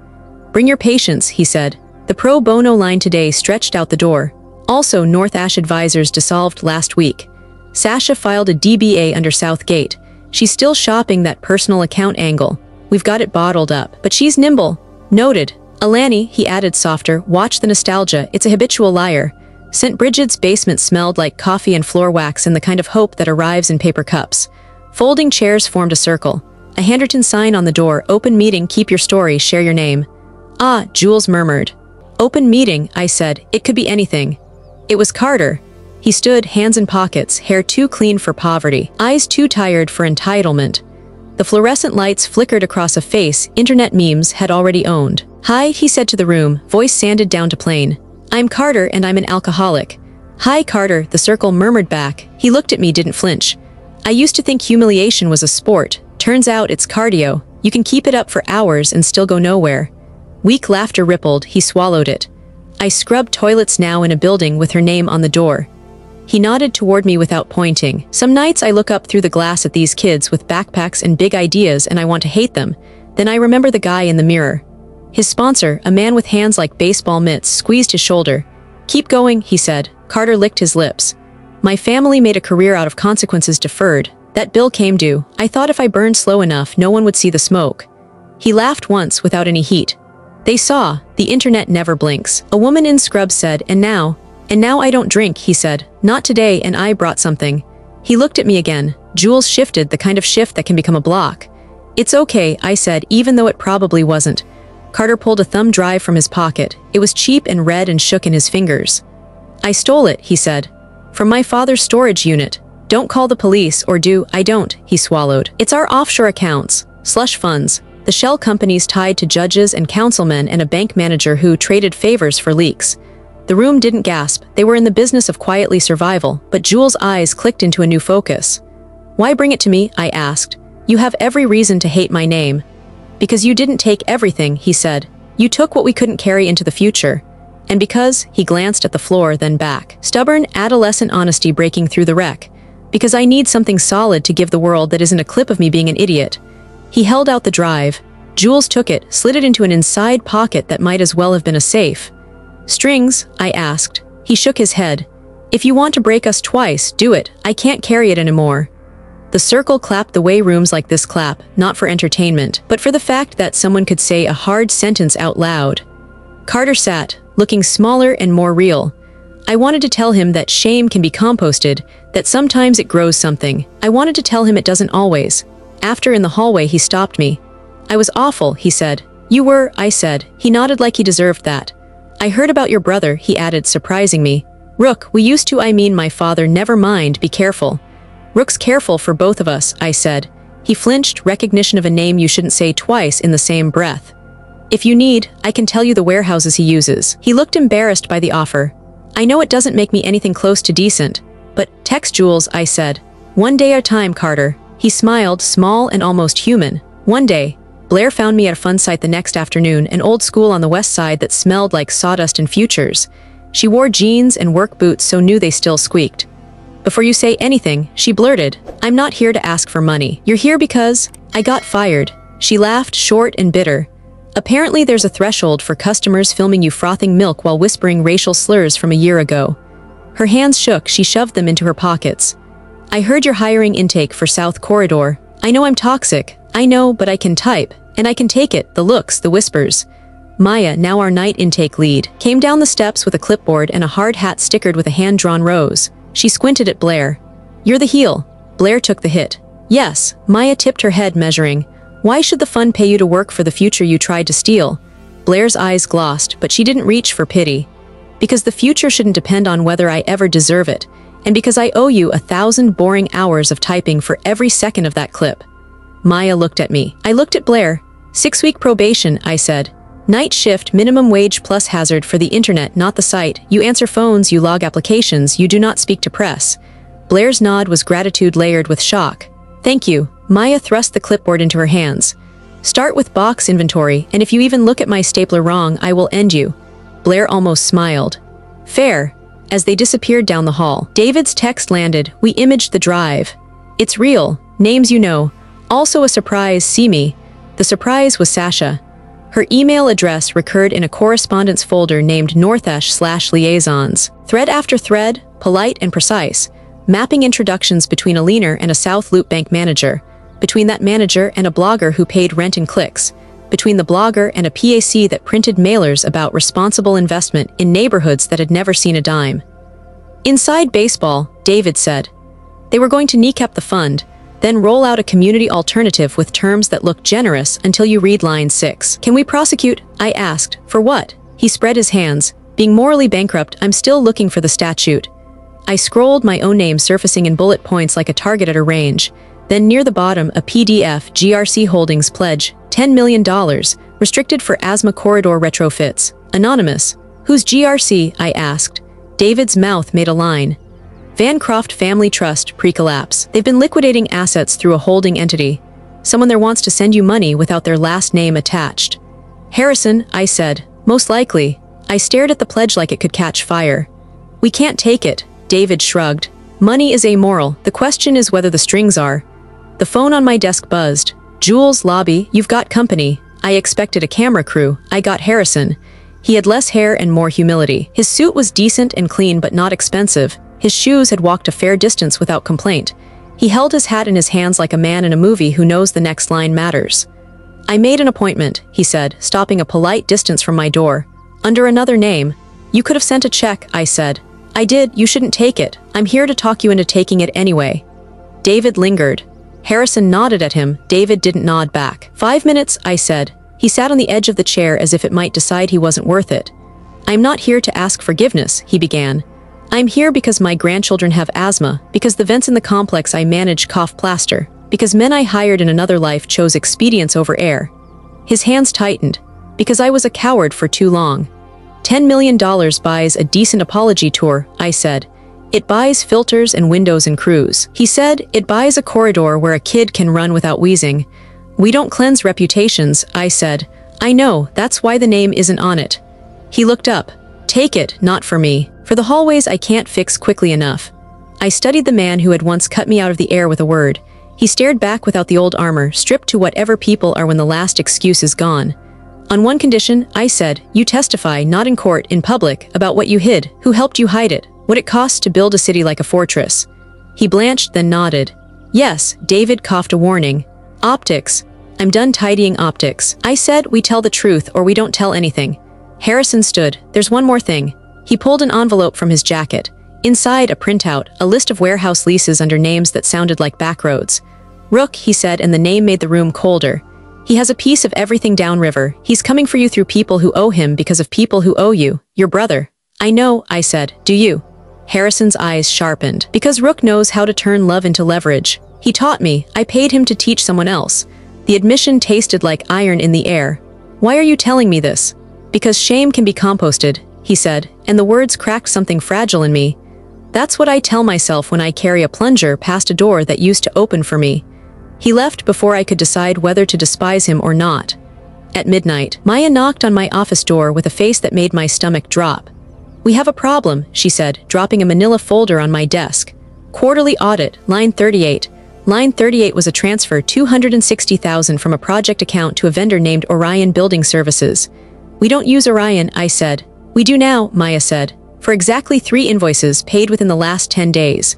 Bring your patience, he said. The pro bono line today stretched out the door. Also, North Ash Advisors dissolved last week. Sasha filed a DBA under Southgate. She's still shopping that personal account angle. We've got it bottled up, but she's nimble. Noted. Alani, he added softer, watch the nostalgia, it's a habitual liar. St. Bridget's basement smelled like coffee and floor wax and the kind of hope that arrives in paper cups. Folding chairs formed a circle. A handwritten sign on the door, open meeting, keep your story, share your name. Ah, Jules murmured. Open meeting, I said, it could be anything. It was Carter. He stood, hands in pockets, hair too clean for poverty, eyes too tired for entitlement. The fluorescent lights flickered across a face internet memes had already owned. Hi, he said to the room, voice sanded down to plain. I'm Carter and I'm an alcoholic. Hi, Carter, the circle murmured back. He looked at me, didn't flinch. I used to think humiliation was a sport. Turns out it's cardio. You can keep it up for hours and still go nowhere. Weak laughter rippled, he swallowed it. I scrubbed toilets now in a building with her name on the door. He nodded toward me without pointing. Some nights I look up through the glass at these kids with backpacks and big ideas and I want to hate them. Then I remember the guy in the mirror. His sponsor, a man with hands like baseball mitts, squeezed his shoulder. Keep going, he said. Carter licked his lips. My family made a career out of consequences deferred. That bill came due. I thought if I burned slow enough, no one would see the smoke. He laughed once without any heat. They saw. The internet never blinks. A woman in scrubs said, and now I don't drink, he said. Not today, and I brought something. He looked at me again. Jules shifted, the kind of shift that can become a block. It's okay, I said, even though it probably wasn't. Carter pulled a thumb drive from his pocket. It was cheap and red and shook in his fingers. I stole it, he said. From my father's storage unit. Don't call the police, or do. I don't, he swallowed. It's our offshore accounts, slush funds, the shell companies tied to judges and councilmen and a bank manager who traded favors for leaks. The room didn't gasp. They were in the business of quietly survival, but Jules' eyes clicked into a new focus. Why bring it to me? I asked. You have every reason to hate my name. Because you didn't take everything, he said. You took what we couldn't carry into the future. And because, he glanced at the floor, then back. Stubborn, adolescent honesty breaking through the wreck. Because I need something solid to give the world that isn't a clip of me being an idiot. He held out the drive. Jules took it, slid it into an inside pocket that might as well have been a safe. Strings? I asked. He shook his head. If you want to break us twice, do it. I can't carry it anymore. The circle clapped the way rooms like this clap, not for entertainment, but for the fact that someone could say a hard sentence out loud. Carter sat, looking smaller and more real. I wanted to tell him that shame can be composted, that sometimes it grows something. I wanted to tell him it doesn't always. After in the hallway he stopped me. I was awful, he said. You were, I said. He nodded like he deserved that. I heard about your brother, he added, surprising me. Rook, we used to, I mean my father, never mind, be careful. Rook's careful for both of us, I said. He flinched, recognition of a name you shouldn't say twice in the same breath. If you need, I can tell you the warehouses he uses. He looked embarrassed by the offer. I know it doesn't make me anything close to decent, but text Jules, I said. One day at a time, Carter. He smiled, small and almost human. One day. Blair found me at a fun site the next afternoon, an old school on the west side that smelled like sawdust and futures. She wore jeans and work boots so knew they still squeaked. Before you say anything, she blurted, I'm not here to ask for money. You're here because I got fired. She laughed, short and bitter. Apparently there's a threshold for customers filming you frothing milk while whispering racial slurs from a year ago. Her hands shook, she shoved them into her pockets. I heard you're hiring intake for South Corridor. I know I'm toxic. I know, but I can type. And I can take it, the looks, the whispers. Maya, now our night intake lead, came down the steps with a clipboard and a hard hat stickered with a hand-drawn rose. She squinted at Blair. You're the heel. Blair took the hit. Yes, Maya tipped her head, measuring. Why should the fund pay you to work for the future you tried to steal? Blair's eyes glossed, but she didn't reach for pity. Because the future shouldn't depend on whether I ever deserve it, and because I owe you 1,000 boring hours of typing for every second of that clip. Maya looked at me. I looked at Blair. 6-week probation, I said. Night shift, minimum wage plus hazard for the internet, not the site. You answer phones, you log applications, you do not speak to press. Blair's nod was gratitude layered with shock. Thank you. Maya thrust the clipboard into her hands. Start with box inventory, and if you even look at my stapler wrong, I will end you. Blair almost smiled. Fair. As they disappeared down the hall, David's text landed. We imaged the drive. It's real. Names you know. Also a surprise, see me. The surprise was Sasha. Her email address recurred in a correspondence folder named Northash/liaisons. Thread after thread, polite and precise, mapping introductions between a leaner and a South Loop bank manager, between that manager and a blogger who paid rent in clicks, between the blogger and a PAC that printed mailers about responsible investment in neighborhoods that had never seen a dime. Inside baseball, David said. They were going to kneecap the fund, then roll out a community alternative with terms that look generous until you read line 6. Can we prosecute? I asked. For what? He spread his hands. Being morally bankrupt, I'm still looking for the statute. I scrolled, my own name surfacing in bullet points like a target at a range. Then near the bottom, a PDF, GRC Holdings pledge, $10 million, restricted for asthma corridor retrofits. Anonymous. Who's GRC? I asked. David's mouth made a line. Bankrupt Family Trust, pre-collapse. They've been liquidating assets through a holding entity. Someone there wants to send you money without their last name attached. Harrison, I said. Most likely. I stared at the pledge like it could catch fire. We can't take it, David shrugged. Money is amoral. The question is whether the strings are. The phone on my desk buzzed. Jules, lobby, you've got company. I expected a camera crew. I got Harrison. He had less hair and more humility. His suit was decent and clean but not expensive. His shoes had walked a fair distance without complaint. He held his hat in his hands like a man in a movie who knows the next line matters. I made an appointment, he said, stopping a polite distance from my door. Under another name. You could have sent a check, I said. I did, you shouldn't take it. I'm here to talk you into taking it anyway. David lingered. Harrison nodded at him. David didn't nod back. 5 minutes, I said. He sat on the edge of the chair as if it might decide he wasn't worth it. I'm not here to ask forgiveness, he began. I'm here because my grandchildren have asthma, because the vents in the complex I manage cough plaster, because men I hired in another life chose expedience over air. His hands tightened. Because I was a coward for too long. $10 million buys a decent apology tour, I said. It buys filters and windows and crews. He said, it buys a corridor where a kid can run without wheezing. We don't cleanse reputations, I said. I know, that's why the name isn't on it. He looked up. Take it, not for me. For the hallways I can't fix quickly enough. I studied the man who had once cut me out of the air with a word. He stared back without the old armor, stripped to whatever people are when the last excuse is gone. On one condition, I said, you testify, not in court, in public, about what you hid, who helped you hide it, what it costs to build a city like a fortress. He blanched, then nodded. Yes, David coughed a warning. Optics. I'm done tidying optics. I said, we tell the truth or we don't tell anything. Harrison stood. There's one more thing. He pulled an envelope from his jacket. Inside, a printout, a list of warehouse leases under names that sounded like backroads. Rook, he said, and the name made the room colder. He has a piece of everything downriver. He's coming for you through people who owe him because of people who owe you. Your brother. I know, I said. Do you? Harrison's eyes sharpened. Because Rook knows how to turn love into leverage. He taught me. I paid him to teach someone else. The admission tasted like iron in the air. Why are you telling me this? Because shame can be composted, he said, and the words cracked something fragile in me. That's what I tell myself when I carry a plunger past a door that used to open for me. He left before I could decide whether to despise him or not. At midnight, Maya knocked on my office door with a face that made my stomach drop. We have a problem, she said, dropping a manila folder on my desk. Quarterly audit, line 38. Line 38 was a transfer $260,000 from a project account to a vendor named Orion Building Services. We don't use Orion, I said. We do now, Maya said, for exactly 3 invoices paid within the last 10 days.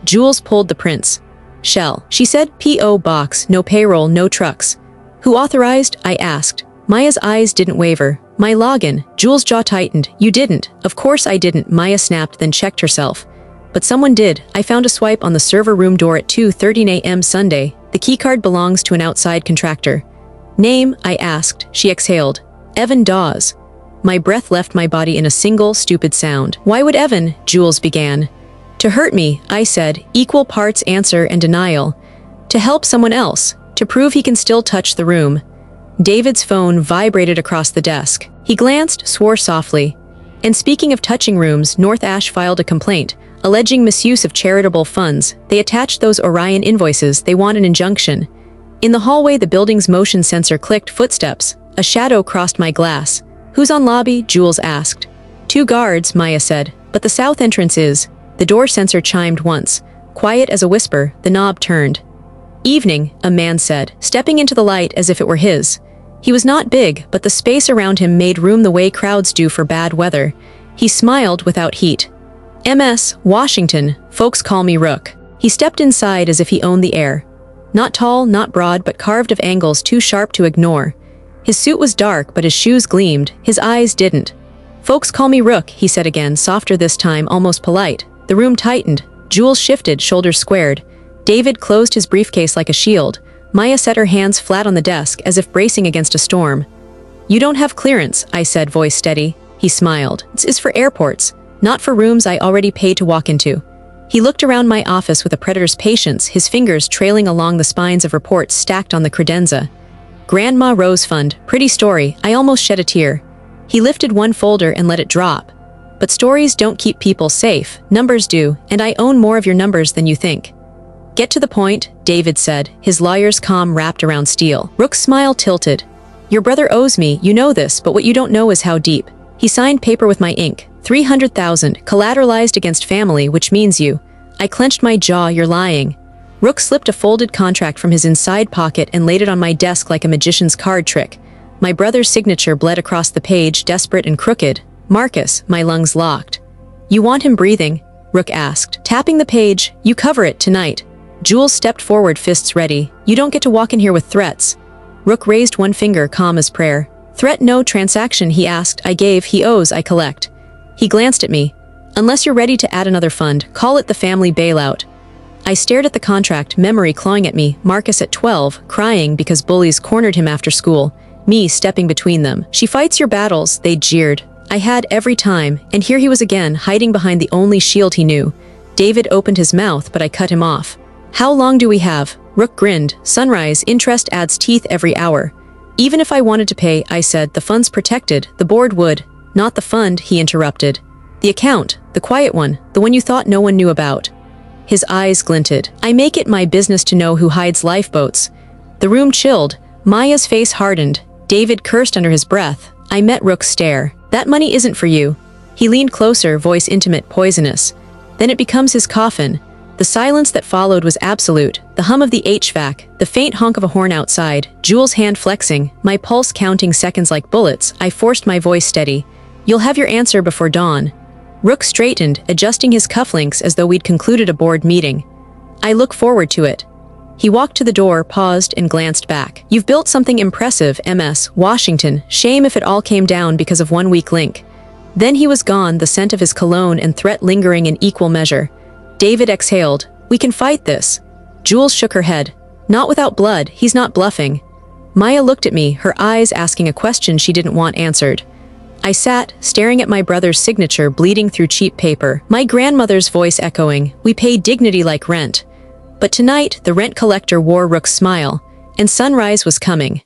Jules pulled the prints. Shell. She said, P.O. Box, no payroll, no trucks. Who authorized? I asked. Maya's eyes didn't waver. My login. Jules' jaw tightened. You didn't. Of course I didn't, Maya snapped, then checked herself. But someone did. I found a swipe on the server room door at 2:30 a.m. Sunday. The keycard belongs to an outside contractor. Name? I asked. She exhaled. Evan Dawes. My breath left my body in a single, stupid sound. Why would Evan? Jules began. To hurt me, I said, equal parts answer and denial. To help someone else, to prove he can still touch the room. David's phone vibrated across the desk. He glanced, swore softly. And speaking of touching rooms, North Ash filed a complaint, alleging misuse of charitable funds. They attached those Orion invoices. They want an injunction. In the hallway, the building's motion sensor clicked footsteps. A shadow crossed my glass. Who's on lobby? Jules asked. 2 guards, Maya said. But the south entrance is. The door sensor chimed once. Quiet as a whisper, the knob turned. Evening, a man said, stepping into the light as if it were his. He was not big, but the space around him made room the way crowds do for bad weather. He smiled without heat. MS, Washington, folks call me Rook. He stepped inside as if he owned the air. Not tall, not broad, but carved of angles too sharp to ignore. His suit was dark, but his shoes gleamed. His eyes didn't. Folks call me Rook, he said again, softer this time, almost polite. The room tightened. Jules shifted, shoulders squared. David closed his briefcase like a shield. Maya set her hands flat on the desk, as if bracing against a storm. You don't have clearance, I said, voice steady. He smiled. This is for airports, not for rooms I already paid to walk into. He looked around my office with a predator's patience, his fingers trailing along the spines of reports stacked on the credenza. Grandma Rose Fund, pretty story, I almost shed a tear. He lifted one folder and let it drop. But stories don't keep people safe, numbers do, and I own more of your numbers than you think. Get to the point, David said, his lawyer's calm wrapped around steel. Rook's smile tilted. Your brother owes me, you know this, but what you don't know is how deep. He signed paper with my ink. 300,000, collateralized against family, which means you. I clenched my jaw, you're lying. Rook slipped a folded contract from his inside pocket and laid it on my desk like a magician's card trick. My brother's signature bled across the page, desperate and crooked. Marcus, my lungs locked. You want him breathing? Rook asked. Tapping the page, you cover it tonight. Jules stepped forward, fists ready. You don't get to walk in here with threats. Rook raised one finger, calm as prayer. Threat no transaction, he asked. I gave, he owes, I collect. He glanced at me. Unless you're ready to add another fund, call it the family bailout. I stared at the contract, memory clawing at me. Marcus at 12, crying because bullies cornered him after school. Me stepping between them. She fights your battles, they jeered. I had every time, and here he was again, hiding behind the only shield he knew. David opened his mouth, but I cut him off. How long do we have? Rook grinned. Sunrise, interest adds teeth every hour. Even if I wanted to pay, I said, the fund's protected, the board would. Not the fund, he interrupted. The account, the quiet one, the one you thought no one knew about. His eyes glinted. I make it my business to know who hides lifeboats. The room chilled. Maya's face hardened. David cursed under his breath. I met Rook's stare. That money isn't for you. He leaned closer, voice intimate, poisonous. Then it becomes his coffin. The silence that followed was absolute. The hum of the HVAC, the faint honk of a horn outside, Jules' hand flexing, my pulse counting seconds like bullets. I forced my voice steady. You'll have your answer before dawn. Rook straightened, adjusting his cufflinks as though we'd concluded a board meeting. I look forward to it. He walked to the door, paused, and glanced back. You've built something impressive, MS, Washington. Shame if it all came down because of one weak link. Then he was gone, the scent of his cologne and threat lingering in equal measure. David exhaled. We can fight this. Jules shook her head. Not without blood, he's not bluffing. Maya looked at me, her eyes asking a question she didn't want answered. I sat, staring at my brother's signature bleeding through cheap paper, my grandmother's voice echoing, we pay dignity like rent. But tonight, the rent collector wore Rook's smile, and sunrise was coming.